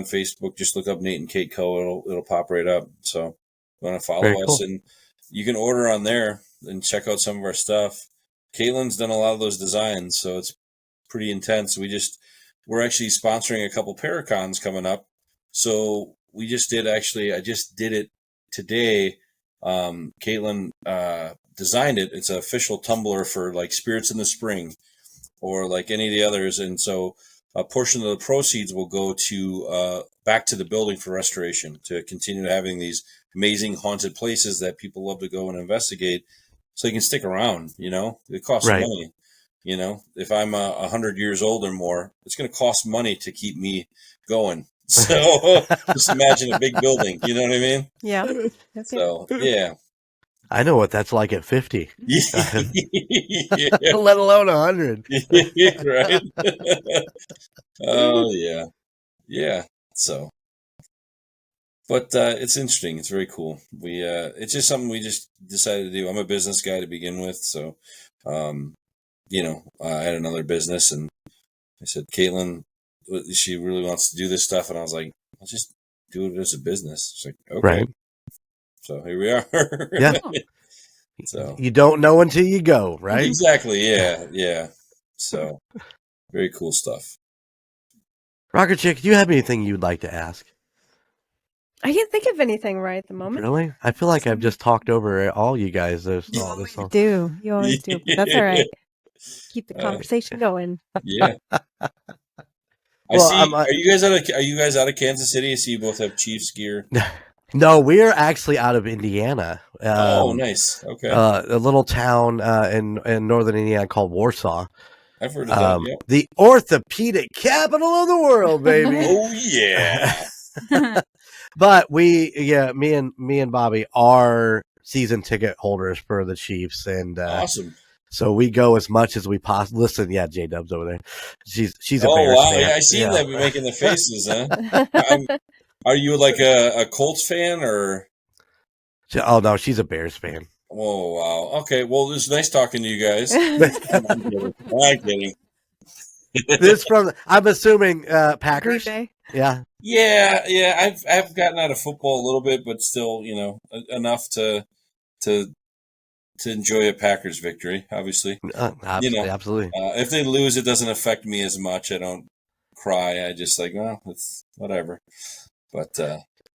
Speaker 4: Facebook. Just look up Nate and Kate Co. It'll pop right up. So you want to follow us, and you can order on there and check out some of our stuff. Caitlin's done a lot of those designs, so it's pretty intense. We're actually sponsoring a couple Paracons coming up. So I just did it today. Caitlin designed it. It's an official tumbler for like Spirits in the Spring or like any of the others. And so a portion of the proceeds will go to back to the building for restoration, to continue having these amazing haunted places that people love to go and investigate, so you can stick around. You know, it costs money. You know, if I'm 100 years old or more, it's going to cost money to keep me going. So just imagine a big building. You know what I mean?
Speaker 3: Yeah.
Speaker 4: So yeah.
Speaker 2: I know what that's like at 50.
Speaker 4: Yeah.
Speaker 2: Let alone 100.
Speaker 4: Right. Oh yeah. Yeah. So, but it's interesting. It's very cool. It's just something we just decided to do. I'm a business guy to begin with, so you know, I had another business, and I said, Caitlin, she really wants to do this stuff, and I was like, I'll just do it as a business. She's like, okay.
Speaker 2: Right.
Speaker 4: So here we are.
Speaker 2: Yeah. So you don't know until you go, right?
Speaker 4: Exactly. Yeah. Yeah. So very cool stuff.
Speaker 2: Rocket Chick, do you have anything you'd like to ask?
Speaker 3: I can't think of anything right at the moment.
Speaker 2: Really? I feel like I've just talked over all you guys.
Speaker 3: You always do. But that's all right. Keep the conversation going.
Speaker 4: Yeah. I see. Are you guys out of Kansas City? I see you both have Chiefs gear.
Speaker 2: No, we're actually out of Indiana.
Speaker 4: Oh, nice. Okay.
Speaker 2: A little town in northern Indiana called Warsaw.
Speaker 4: I've heard of that. Yep.
Speaker 2: The orthopedic capital of the world, baby.
Speaker 4: Oh yeah.
Speaker 2: But me and Bobbi are season ticket holders for the Chiefs, and
Speaker 4: Awesome.
Speaker 2: so we go as much as we possibly. Listen, yeah, J Dub's over there. She's a
Speaker 4: Oh
Speaker 2: Bears
Speaker 4: wow!
Speaker 2: fan.
Speaker 4: Yeah, I seen that making the faces, huh? Are you like a Colts fan or?
Speaker 2: Oh no, she's a Bears fan.
Speaker 4: Oh wow! Okay, well, it was nice talking to you guys. I'm kidding.
Speaker 2: This from I'm assuming Packers. Yeah.
Speaker 4: Yeah. I've gotten out of football a little bit, but still, enough to enjoy a Packers victory. Obviously,
Speaker 2: absolutely.
Speaker 4: If they lose, it doesn't affect me as much. I don't cry. I just like, well, it's whatever. But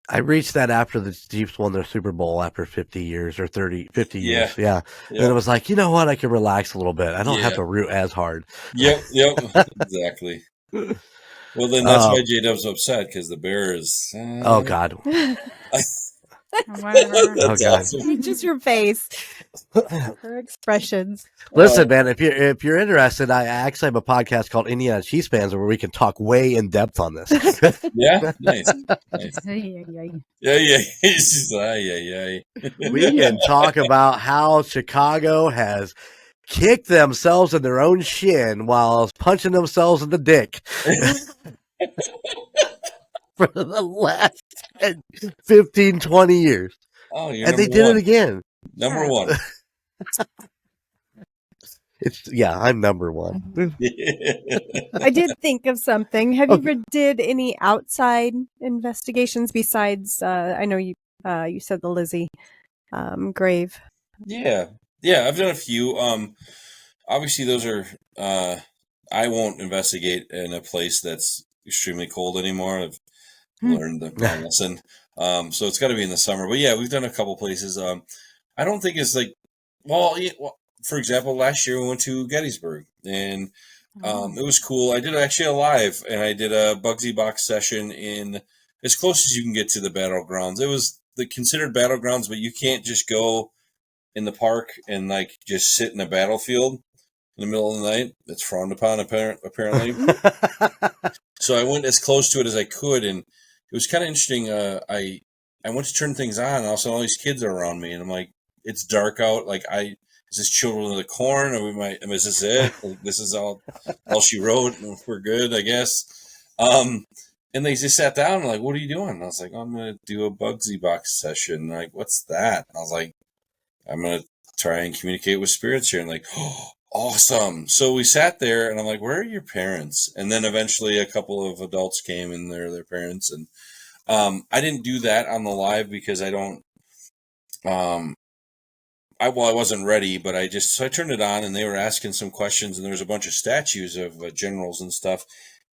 Speaker 2: I reached that after the Chiefs won their Super Bowl after 50 years or 50 years. Yeah. And it was like, you know what? I can relax a little bit. I don't have to root as hard.
Speaker 4: Yep. Exactly. Well, then that's why J-Dub's upset, because the Bears...
Speaker 2: oh, God.
Speaker 4: That's awesome.
Speaker 3: Just your face. Her expressions.
Speaker 2: Listen, man, if you're interested, I actually have a podcast called Indiana Chiefs Fans where we can talk way in depth on this.
Speaker 4: Yeah? Nice. Yeah.
Speaker 2: We can talk about how Chicago has kicked themselves in their own shin while punching themselves in the dick. For the last 10, 15, 20 years.
Speaker 4: Oh,
Speaker 2: and they did it again.
Speaker 4: Number one.
Speaker 2: I'm number one.
Speaker 3: I did think of something. Have you ever did any outside investigations besides, I know you said the Lizzie grave.
Speaker 4: Yeah, I've done a few. Obviously those are, I won't investigate in a place that's extremely cold anymore. I've learned the lesson. So it's got to be in the summer. But yeah, we've done a couple places. I don't think it's like, for example, last year we went to Gettysburg, and it was cool. I did actually a live, and I did a Bugsy Box session in as close as you can get to the battlegrounds. It was the considered battlegrounds, but you can't just go in the park and like just sit in a battlefield in the middle of the night. That's frowned upon, apparently. So I went as close to it as I could, and it was kind of interesting. I went to turn things on, and all of a sudden all these kids are around me, and I'm like, it's dark out. Like, is this Children of the Corn, or is this it? Like, this is all she wrote, and we're good, I guess. And they just sat down, and like, what are you doing? And I was like, I'm going to do a Bugsy Box session. Like, what's that? And I was like, I'm going to try and communicate with spirits here. And like, oh, awesome. So we sat there, and I'm like, where are your parents? And then eventually a couple of adults came, and they're their parents. And I didn't do that on the live because I don't, I wasn't ready, but so I turned it on, and they were asking some questions, and there was a bunch of statues of generals and stuff,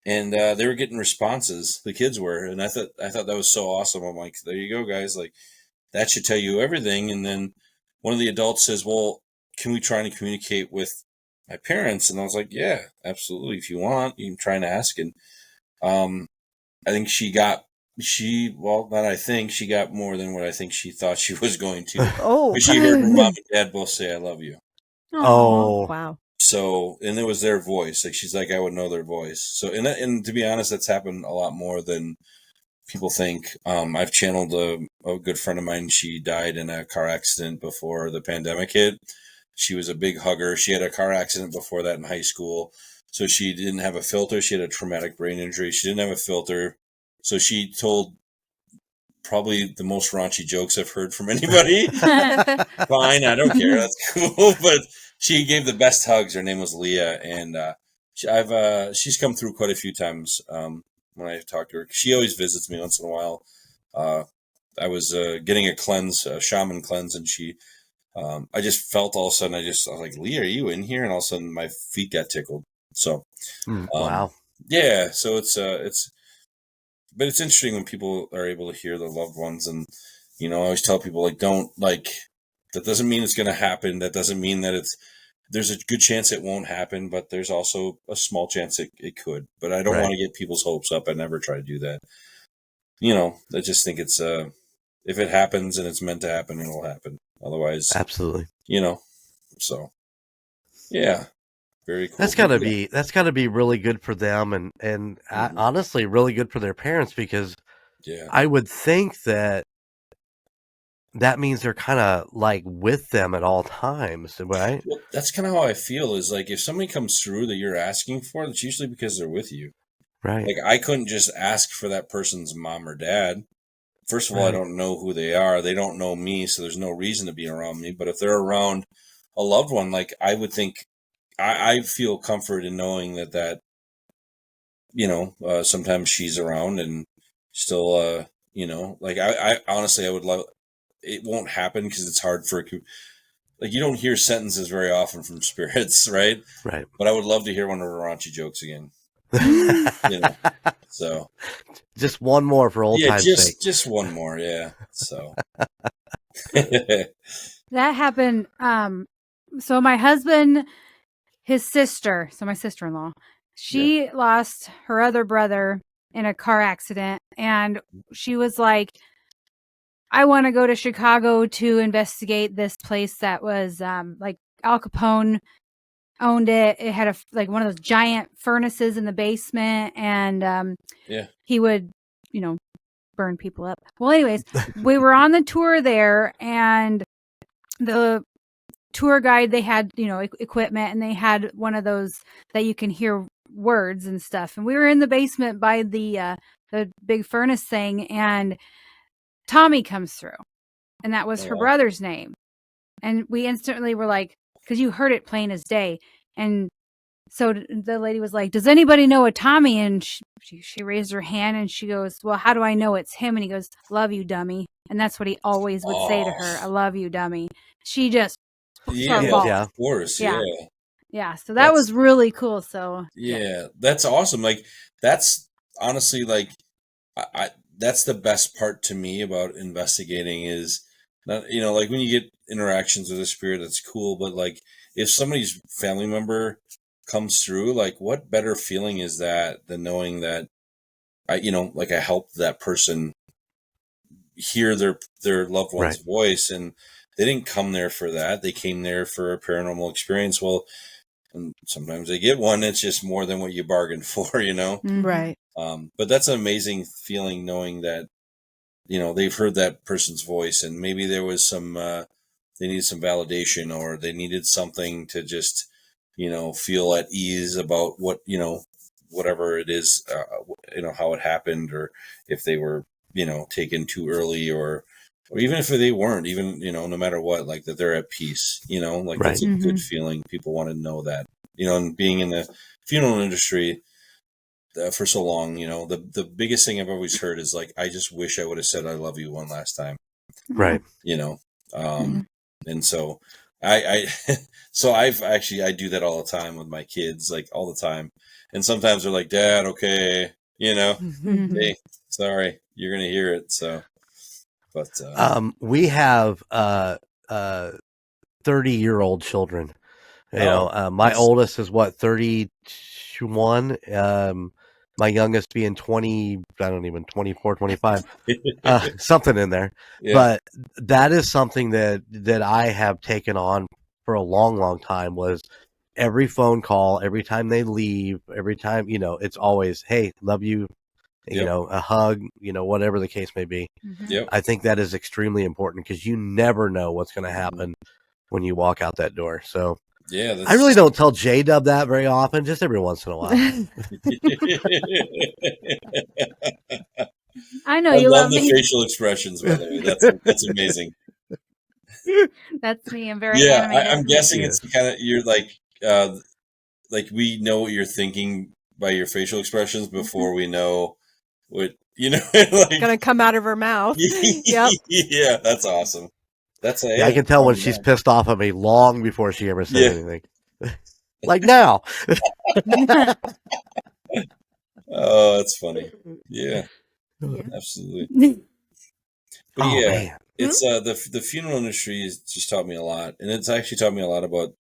Speaker 4: and they were getting responses. The kids were, and I thought that was so awesome. I'm like, there you go, guys. Like, that should tell you everything. And then one of the adults says, well, can we try and communicate with my parents? And I was like, yeah, absolutely. If you want, you can try and ask. And I think she got more than what I think she thought she was going to.
Speaker 3: Oh,
Speaker 4: she heard her mom and dad both say, I love you.
Speaker 3: Oh, wow.
Speaker 4: So, and it was their voice. Like, she's like, I would know their voice. So, and to be honest, that's happened a lot more than people think. I've channeled a good friend of mine. She died in a car accident before the pandemic hit. She was a big hugger. She had a car accident before that in high school. So she didn't have a filter. She had a traumatic brain injury. She didn't have a filter. So she told probably the most raunchy jokes I've heard from anybody. Fine, I don't care. That's cool. But she gave the best hugs. Her name was Leah, and she's come through quite a few times when I talked to her. She always visits me once in a while. I was getting a shaman cleanse, and I just felt all of a sudden, I was like, Leah, are you in here? And all of a sudden my feet got tickled. So,
Speaker 2: wow.
Speaker 4: Yeah. So but it's interesting when people are able to hear their loved ones. And, I always tell people, like, that doesn't mean it's going to happen. That doesn't mean that there's a good chance it won't happen, but there's also a small chance it could. But I don't want to get people's hopes up. I never try to do that. I just think it's, if it happens and it's meant to happen, it'll happen. Otherwise,
Speaker 2: absolutely.
Speaker 4: So yeah, very cool.
Speaker 2: That's gotta be really good for them, and honestly, really good for their parents, because I would think that means they're kind of like with them at all times, right?
Speaker 4: Well, that's kind of how I feel. Is like if somebody comes through that you're asking for, it's usually because they're with you.
Speaker 2: Right.
Speaker 4: Like I couldn't just ask for that person's mom or dad. First of all, I don't know who they are. They don't know me, so there's no reason to be around me. But if they're around a loved one, like I would think, I feel comfort in knowing that sometimes she's around and still, like I honestly, I would love. It won't happen because it's hard for, like, you don't hear sentences very often from spirits, right?
Speaker 2: Right.
Speaker 4: But I would love to hear one of the raunchy jokes again. So
Speaker 2: just one more for old time's sake.
Speaker 4: Just one more, yeah. So
Speaker 5: that happened. So my husband, his sister, so my sister-in-law, she lost her other brother in a car accident, and she was like, I want to go to Chicago to investigate this place that was like Al Capone owned it. It had one of those giant furnaces in the basement, and he would, burn people up. Well, anyways, we were on the tour there, and the tour guide, they had, equipment, and they had one of those that you can hear words and stuff. And we were in the basement by the big furnace thing, and Tommy comes through, and that was her brother's name. And we instantly were like, because you heard it plain as day. And so the lady was like, does anybody know a Tommy? And she raised her hand, and she goes, well, how do I know it's him? And he goes, love you, dummy. And that's what he always would say to her. I love you, dummy. She just
Speaker 4: of course.
Speaker 5: Yeah. So that was really cool. So
Speaker 4: that's awesome. Like, that's honestly, like, that's the best part to me about investigating is not, like when you get interactions with a spirit, that's cool. But like if somebody's family member comes through, like what better feeling is that than knowing that I helped that person hear their loved one's voice, and they didn't come there for that. They came there for a paranormal experience. Well, and sometimes they get one. It's just more than what you bargained for,
Speaker 3: Right.
Speaker 4: But that's an amazing feeling knowing that, they've heard that person's voice, and maybe there was some, they needed some validation, or they needed something to just, feel at ease about what, whatever it is, how it happened, or if they were, taken too early, or even if they weren't, even, no matter what, like that they're at peace, that's a good feeling. People want to know that, and being in the funeral industry for so long, the biggest thing I've always heard is like, I just wish I would have said I love you one last time.
Speaker 2: Right.
Speaker 4: And so I do that all the time with my kids, like all the time. And sometimes they're like, Dad, okay, hey, sorry, you're going to hear it. So, but,
Speaker 2: we have, 30-year-old children, my oldest is 31. My youngest being 24, 25, something in there. Yeah. But that is something that I have taken on for a long, long time, was every phone call, every time they leave, every time, it's always, hey, love you, a hug, whatever the case may be.
Speaker 4: Yep.
Speaker 2: I think that is extremely important, because you never know what's going to happen when you walk out that door. So
Speaker 4: yeah,
Speaker 2: I really don't tell J-Dub that very often, just every once in a while.
Speaker 5: I know you love
Speaker 4: the
Speaker 5: me.
Speaker 4: facial expressions, by the way. That's amazing.
Speaker 5: That's me. I'm very animated.
Speaker 4: I'm guessing it's kind of, you're like we know what you're thinking by your facial expressions before we know what like,
Speaker 3: gonna come out of her mouth. Yep.
Speaker 4: Yeah, that's awesome. That's
Speaker 2: I can tell when she's pissed off at me long before she ever said anything. Like now.
Speaker 4: Oh, that's funny. Yeah, absolutely. But man. It's the funeral industry has just taught me a lot, and it's actually taught me a lot about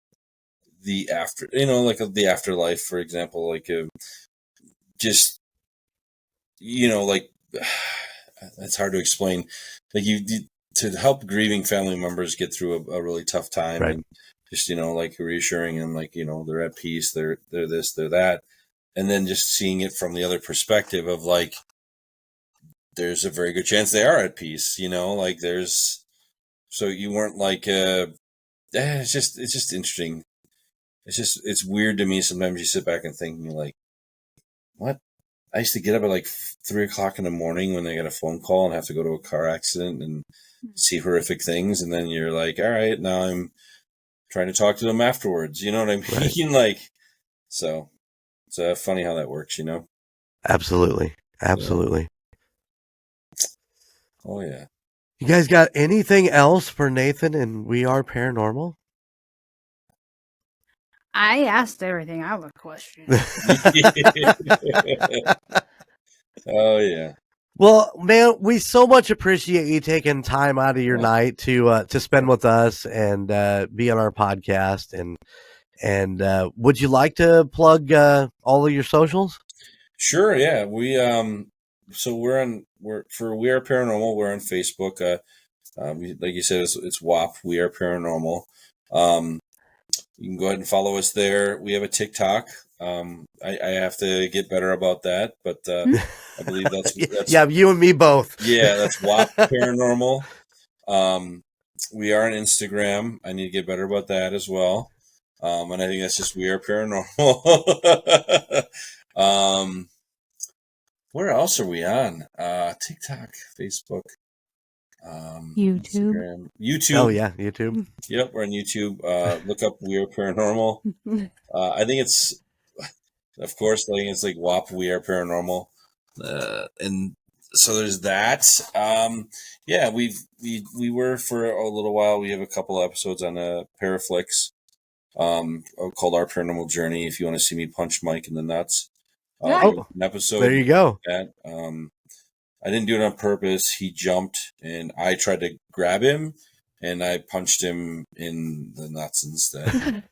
Speaker 4: the the afterlife, for example, like just like it's hard to explain. Like to help grieving family members get through a really tough time,
Speaker 2: Right.
Speaker 4: and just, like reassuring them, like, they're at peace, they're this, they're that. And then just seeing it from the other perspective of like, there's a very good chance they are at peace, like so you weren't like, it's just interesting. It's weird to me. Sometimes you sit back and think, you're like, what? I used to get up at like 3:00 in the morning when I get a phone call and have to go to a car accident and see horrific things. And then you're like, all right, now I'm trying to talk to them afterwards. You know what I mean? Right. Like, so it's funny how that works,
Speaker 2: Absolutely. Absolutely.
Speaker 4: Yeah. Oh, yeah.
Speaker 2: You guys got anything else for Nathan and We Are Paranormal?
Speaker 5: I asked everything. I have a question.
Speaker 4: Oh, yeah.
Speaker 2: Well, man, we so much appreciate you taking time out of your night to spend with us and be on our podcast. And would you like to plug all of your socials?
Speaker 4: Sure. Yeah. We so we're for We Are Paranormal. We're on Facebook. Like you said, it's WAP. We Are Paranormal. You can go ahead and follow us there. We have a TikTok. I have to get better about that, but I believe that's
Speaker 2: yeah, you and me both.
Speaker 4: Yeah, that's WAP Paranormal. We are on Instagram. I need to get better about that as well. And I think that's just We Are Paranormal. Where else are we on? TikTok, Facebook,
Speaker 5: YouTube.
Speaker 4: Instagram. YouTube.
Speaker 2: Oh yeah, YouTube.
Speaker 4: Yep, we're on YouTube. Look up We Are Paranormal. I think it's, of course, it's like WAP We Are Paranormal, and so there's that. Yeah, we were for a little while. We have a couple episodes on Paraflix, called Our Paranormal Journey. If you want to see me punch Mike in the nuts, an episode.
Speaker 2: There you go.
Speaker 4: That, I didn't do it on purpose. He jumped, and I tried to grab him, and I punched him in the nuts instead.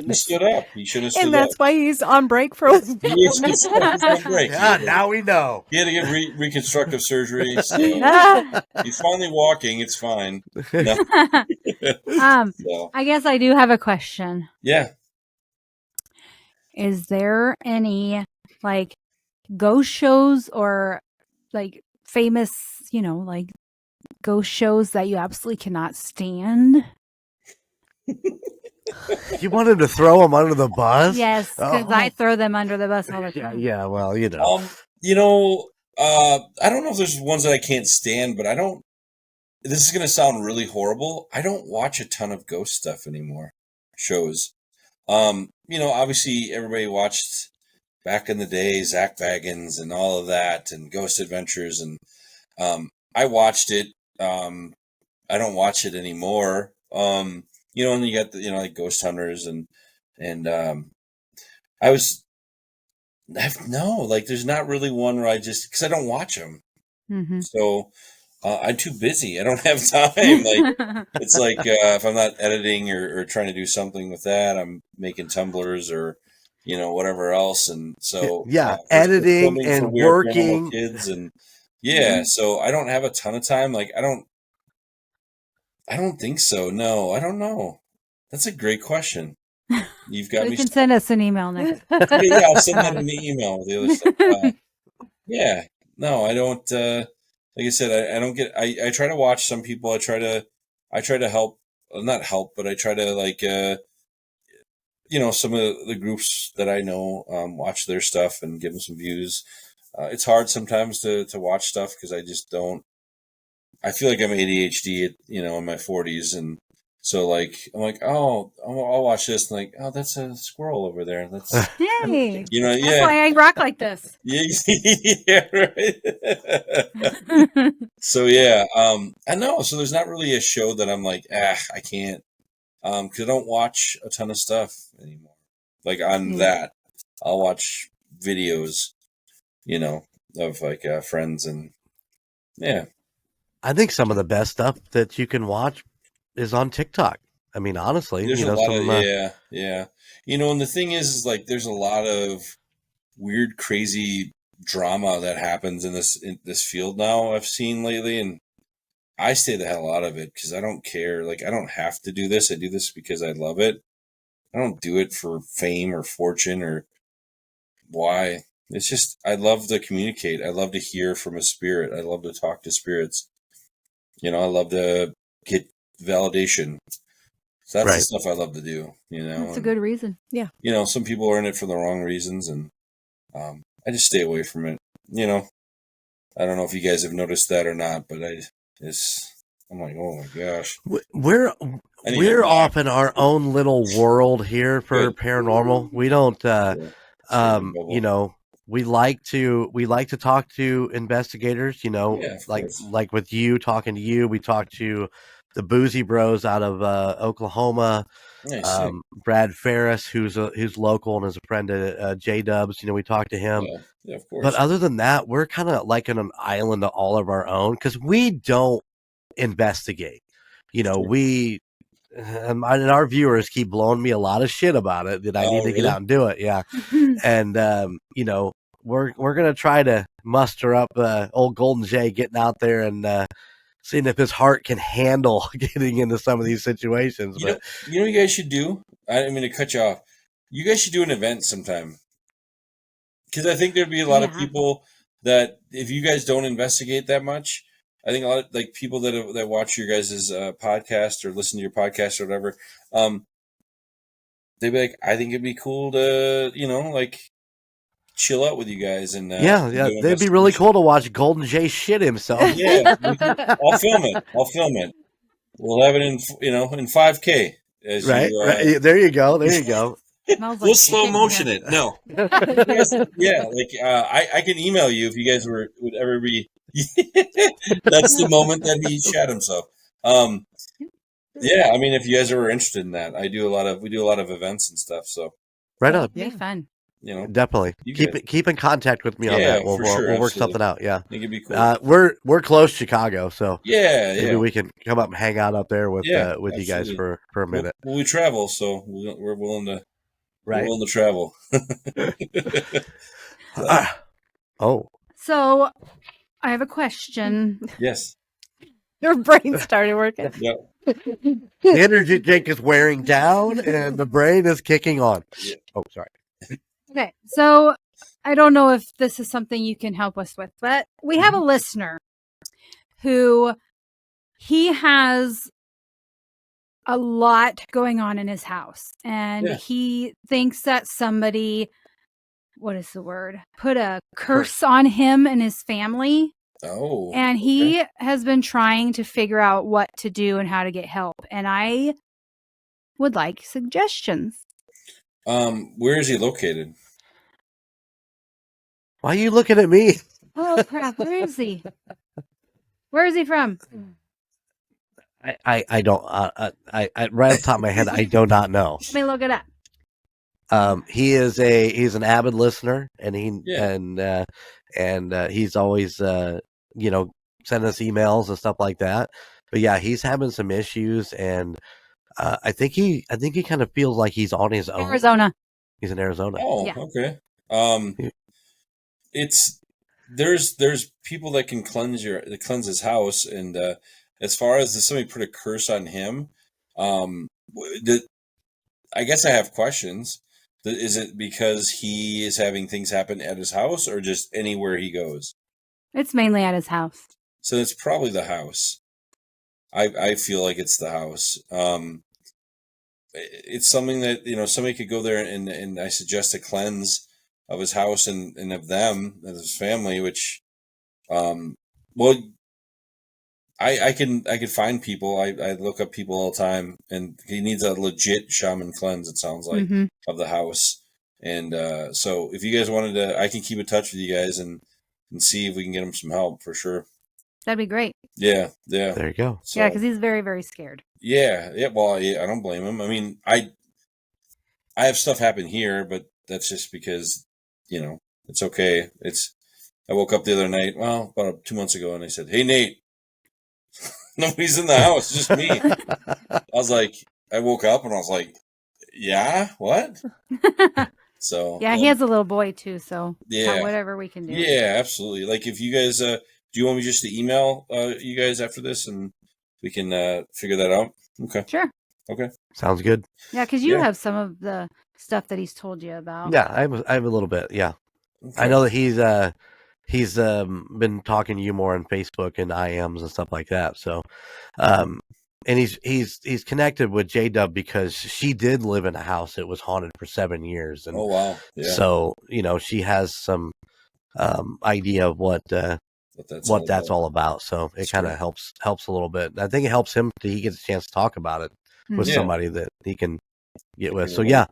Speaker 4: He stood up. He should have stood up.
Speaker 3: And that's why he's on break for a
Speaker 4: He's on break.
Speaker 2: Yeah, now we know.
Speaker 4: He had to get reconstructive surgery. So he's finally walking. It's fine. No. So.
Speaker 5: I guess I do have a question.
Speaker 4: Yeah.
Speaker 5: Is there any like ghost shows or like famous, like ghost shows that you absolutely cannot stand?
Speaker 2: You wanted to throw them under the bus?
Speaker 5: Yes, because I throw them under the bus all the time.
Speaker 2: Yeah, well,
Speaker 4: I don't know if there's ones that I can't stand, but this is going to sound really horrible. I don't watch a ton of ghost stuff anymore, shows. Obviously everybody watched back in the day, Zach Baggins and all of that, and Ghost Adventures, and I watched it. I don't watch it anymore. And you got the, like Ghost Hunters and there's not really one where because I don't watch them. Mm-hmm. So I'm too busy. I don't have time. It's like if I'm not editing or trying to do something with that, I'm making tumblers or whatever else. And so
Speaker 2: editing and working,
Speaker 4: kids and so I don't have a ton of time. I don't think so. No, I don't know. That's a great question. You've got
Speaker 5: me. You can send us an email next.
Speaker 4: Yeah, I'll send that in the email with the other stuff. No, I don't. Like I said, I don't get. I try to watch some people. I try to help, not help, but I try to some of the groups that I know, watch their stuff and give them some views. It's hard sometimes to watch stuff because I just don't. I feel like I'm ADHD, in my 40s, and so I'm like, oh, I'll watch this, and like, oh, that's a squirrel over there. That's
Speaker 5: yay, That's why I rock like this.
Speaker 4: Yeah, right. So I know. So there's not really a show that I'm like, I can't, because I don't watch a ton of stuff anymore. Like on that, I'll watch videos, of friends and
Speaker 2: I think some of the best stuff that you can watch is on TikTok. I mean, honestly,
Speaker 4: there's a lot of and the thing is there's a lot of weird, crazy drama that happens in this field now I've seen lately, and I stay the hell out of it because I don't care. Like, I don't have to do this. I do this because I love it. I don't do it for fame or fortune or why. It's just, I love to communicate. I love to hear from a spirit. I love to talk to spirits. I love to get validation. So that's the stuff I love to do,
Speaker 5: That's a good reason. Yeah.
Speaker 4: Some people are in it for the wrong reasons, and I just stay away from it. I don't know if you guys have noticed that or not, but I'm like, oh my gosh.
Speaker 2: We're off in our own little world here for paranormal. We don't, we like to talk to investigators, like with you, talking to you. We talk to the Boozy Bros out of Oklahoma.
Speaker 4: Nice.
Speaker 2: Brad Ferris, who's local and is a friend of J Dubs. We talk to him.
Speaker 4: Yeah, of course.
Speaker 2: But other than that, we're kind of like on an island of all of our own because we don't investigate. We and our viewers keep blowing me a lot of shit about it that I need to get out and do it. Yeah, and we're gonna try to muster up old Golden Jay getting out there and seeing if his heart can handle getting into some of these situations.
Speaker 4: You know what you guys should do? I didn't mean to cut you off. You guys should do an event sometime. Because I think there'd be a lot of people that, if you guys don't investigate that much, I think a lot of people that watch your guys' podcast or listen to your podcast or whatever, they'd be like, I think it'd be cool to, chill out with you guys. And
Speaker 2: they'd be really cool to watch Golden Jay shit himself.
Speaker 4: Yeah, I'll film it. We'll have it in 5K.
Speaker 2: Right. There you go.
Speaker 4: We'll slow motion it. No. I can email you if you guys would ever be. That's the moment that he shot himself. If you guys are interested in that, we do a lot of events and stuff. So
Speaker 2: right on.
Speaker 5: It'd be fun.
Speaker 2: Definitely keep in contact with me on that. We'll work something out. Yeah,
Speaker 4: I think it'd be cool.
Speaker 2: We're close to Chicago, so
Speaker 4: maybe
Speaker 2: we can come up and hang out up there with you guys for a minute.
Speaker 4: Well, we travel, so we're willing to. We're willing to travel.
Speaker 5: So, I have a question.
Speaker 4: Yes.
Speaker 3: Your brain started working.
Speaker 4: Yep.
Speaker 2: The energy drink is wearing down, and the brain is kicking on.
Speaker 4: Yeah.
Speaker 2: Oh, sorry.
Speaker 5: Okay, so I don't know if this is something you can help us with, but we have a listener who he has a lot going on in his house, and he thinks that somebody, what is the word, put a curse on him and his family.
Speaker 4: Oh.
Speaker 5: And he has been trying to figure out what to do and how to get help, and I would like suggestions.
Speaker 4: Where is he located?
Speaker 2: Why are you looking at me?
Speaker 5: Oh crap! Where is he? Where is he from?
Speaker 2: I don't. I right off the top of my head, I do not know.
Speaker 5: Let me look it up.
Speaker 2: He's an avid listener, and he's always sending us emails and stuff like that. But yeah, he's having some issues, and I think he kind of feels like he's on his own.
Speaker 5: Arizona.
Speaker 2: He's in Arizona.
Speaker 4: Oh, yeah. Okay. There's people that can cleanse his house, and as far as somebody put a curse on him, I guess I have questions. Is it because he is having things happen at his house, or just anywhere he goes?
Speaker 5: It's mainly at his house.
Speaker 4: So it's probably the house. I feel like it's the house. It's something that somebody could go there and I suggest a cleanse of his house and of them and his family, which I can find people. I look up people all the time, and he needs a legit shaman cleanse, it sounds like, of the house. And so if you guys wanted to, I can keep in touch with you guys and see if we can get him some help for sure.
Speaker 5: That'd be great.
Speaker 4: Yeah.
Speaker 2: There you go.
Speaker 5: So, because he's very, very scared.
Speaker 4: Yeah. Well, I don't blame him. I mean, I have stuff happen here, but that's just because it's okay. I woke up the other night, about 2 months ago, and I said, "Hey, Nate." Nobody's in the house, just me. I was like, I woke up and I was like, yeah, what? So
Speaker 5: yeah, he has a little boy too. So
Speaker 4: yeah,
Speaker 5: whatever we can do.
Speaker 4: Yeah, absolutely. Like if you guys, do you want me just to email you guys after this and we can figure that out? Okay.
Speaker 5: Sure.
Speaker 4: Okay.
Speaker 2: Sounds good.
Speaker 5: Yeah, because you have some of the stuff that he's told you about.
Speaker 2: Yeah, I have a little bit. Yeah,
Speaker 4: Okay.
Speaker 2: I know that he's been talking to you more on Facebook and IMs and stuff like that. So, and he's connected with J-Dub because she did live in a house that was haunted for 7 years. And
Speaker 4: oh wow! Yeah.
Speaker 2: so she has some idea of what that's all about. So it kind of helps a little bit. I think it helps him that he gets a chance to talk about it with somebody that he can get with. So yeah,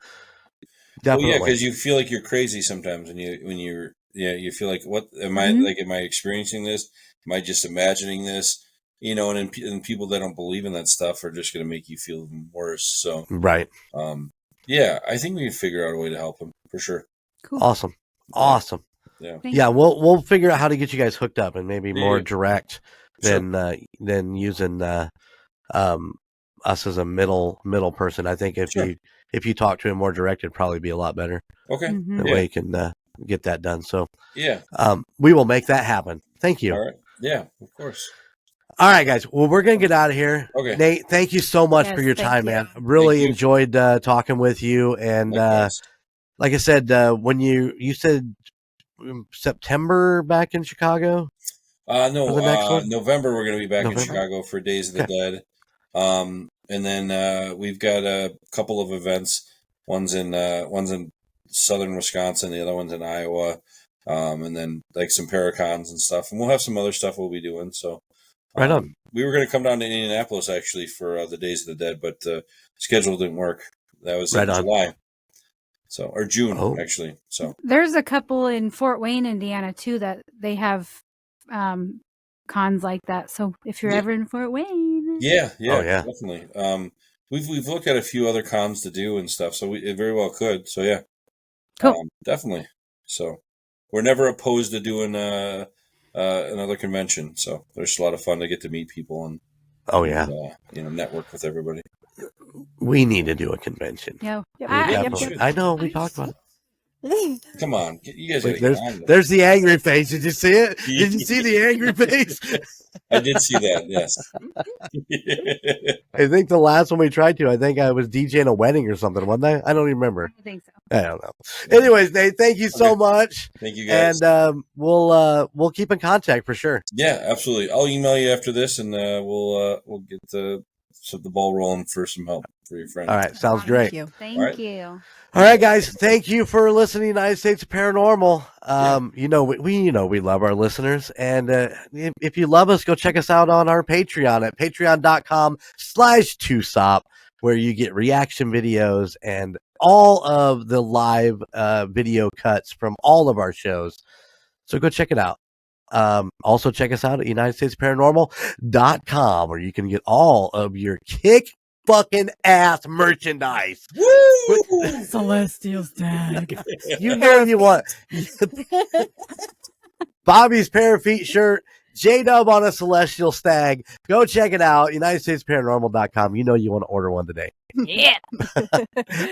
Speaker 2: definitely.
Speaker 4: Well, yeah, because you feel like you're crazy sometimes when you're you feel like, what am I like? Am I experiencing this? Am I just imagining this? And people that don't believe in that stuff are just going to make you feel even worse. So
Speaker 2: right.
Speaker 4: Yeah, I think we can figure out a way to help him for sure.
Speaker 5: Cool.
Speaker 2: Awesome.
Speaker 4: Yeah.
Speaker 2: Yeah, we'll figure out how to get you guys hooked up and maybe more direct than using us as a middle person. I think if you talk to him more direct, it'd probably be a lot better.
Speaker 4: Okay.
Speaker 2: The way you can get that done. So
Speaker 4: yeah,
Speaker 2: we will make that happen. Thank you.
Speaker 4: All right. Yeah, of course.
Speaker 2: All right, guys. Well, we're going to get out of here.
Speaker 4: Okay.
Speaker 2: Nate, thank you so much for your time, man. Really enjoyed talking with you. And like I said, when you said September back in Chicago?
Speaker 4: No, November we're going to be back in Chicago for Days of the Dead. And then we've got a couple of events. One's in southern Wisconsin, the other one's in Iowa. And then like some Paracons and stuff. And we'll have some other stuff we'll be doing. So
Speaker 2: right on.
Speaker 4: We were going to come down to Indianapolis actually for the Days of the Dead, but schedule didn't work. That was in July. So, or June, actually. So
Speaker 5: there's a couple in Fort Wayne, Indiana, too, that they have cons like that. So if you're ever in Fort Wayne,
Speaker 4: definitely. We've looked at a few other cons to do and stuff, so it very well could. So yeah,
Speaker 5: cool,
Speaker 4: definitely. So we're never opposed to doing another convention. So there's a lot of fun to get to meet people and network with everybody.
Speaker 2: We need to do a convention.
Speaker 5: Yeah,
Speaker 2: I know. We talked about it.
Speaker 4: Come on, you guys.
Speaker 2: There's the angry face. Did you see it? Did you see the angry face?
Speaker 4: I did see that. Yes.
Speaker 2: I think the last one we tried to. I think I was DJing a wedding or something, wasn't I? I don't even remember.
Speaker 5: I think so.
Speaker 2: I don't know. Anyways, Nate, thank you so much.
Speaker 4: Thank you, guys.
Speaker 2: And we'll keep in contact for sure.
Speaker 4: Yeah, absolutely. I'll email you after this, and we'll get the ball rolling for some help for your friend.
Speaker 2: All right, sounds great.
Speaker 5: Thank you.
Speaker 2: All right, guys. Thank you for listening to United States of Paranormal. We love our listeners, and if you love us, go check us out on our Patreon at patreon.com/2sop, where you get reaction videos and all of the live video cuts from all of our shows. So go check it out. Also check us out at UnitedStatesParanormal.com, where you can get all of your kick fucking ass merchandise.
Speaker 5: Woo! Celestial Stag.
Speaker 2: You know you want Bobby's pair of feet shirt, J-Dub on a Celestial Stag. Go check it out. UnitedStatesParanormal.com. You know you want to order one today.
Speaker 5: Yeah.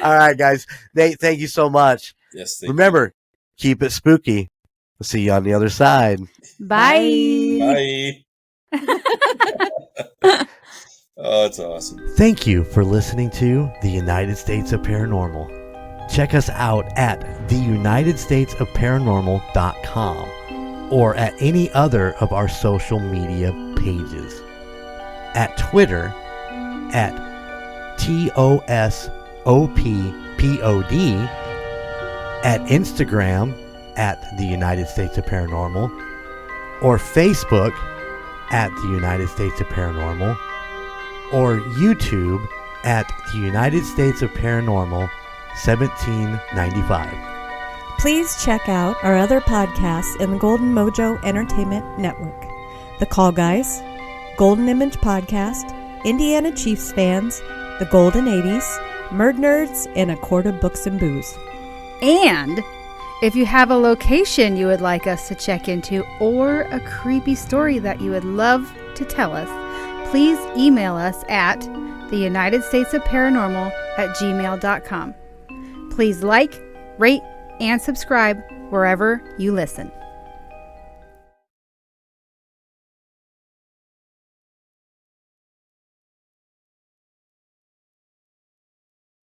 Speaker 2: All right, guys. Nate, thank you so much.
Speaker 4: Yes.
Speaker 2: Remember, keep it spooky. We'll see you on the other side.
Speaker 5: Bye.
Speaker 4: Oh, that's awesome.
Speaker 2: Thank you for listening to the United States of Paranormal. Check us out at theunitedstatesofparanormal.com or at any other of our social media pages. At Twitter at TOSOPPOD, at Instagram at the United States of Paranormal, or Facebook at the United States of Paranormal, or YouTube at the United States of Paranormal 1795.
Speaker 3: Please check out our other podcasts in the Golden Mojo Entertainment Network: The Call Guys, Golden Image Podcast, Indiana Chiefs Fans, The Golden 80s, Murd Nerds, and A Quart of Books and Booze.
Speaker 5: And if you have a location you would like us to check into, or a creepy story that you would love to tell us, please email us at theunitedstatesofparanormal@gmail.com. Please like, rate, and subscribe wherever you listen.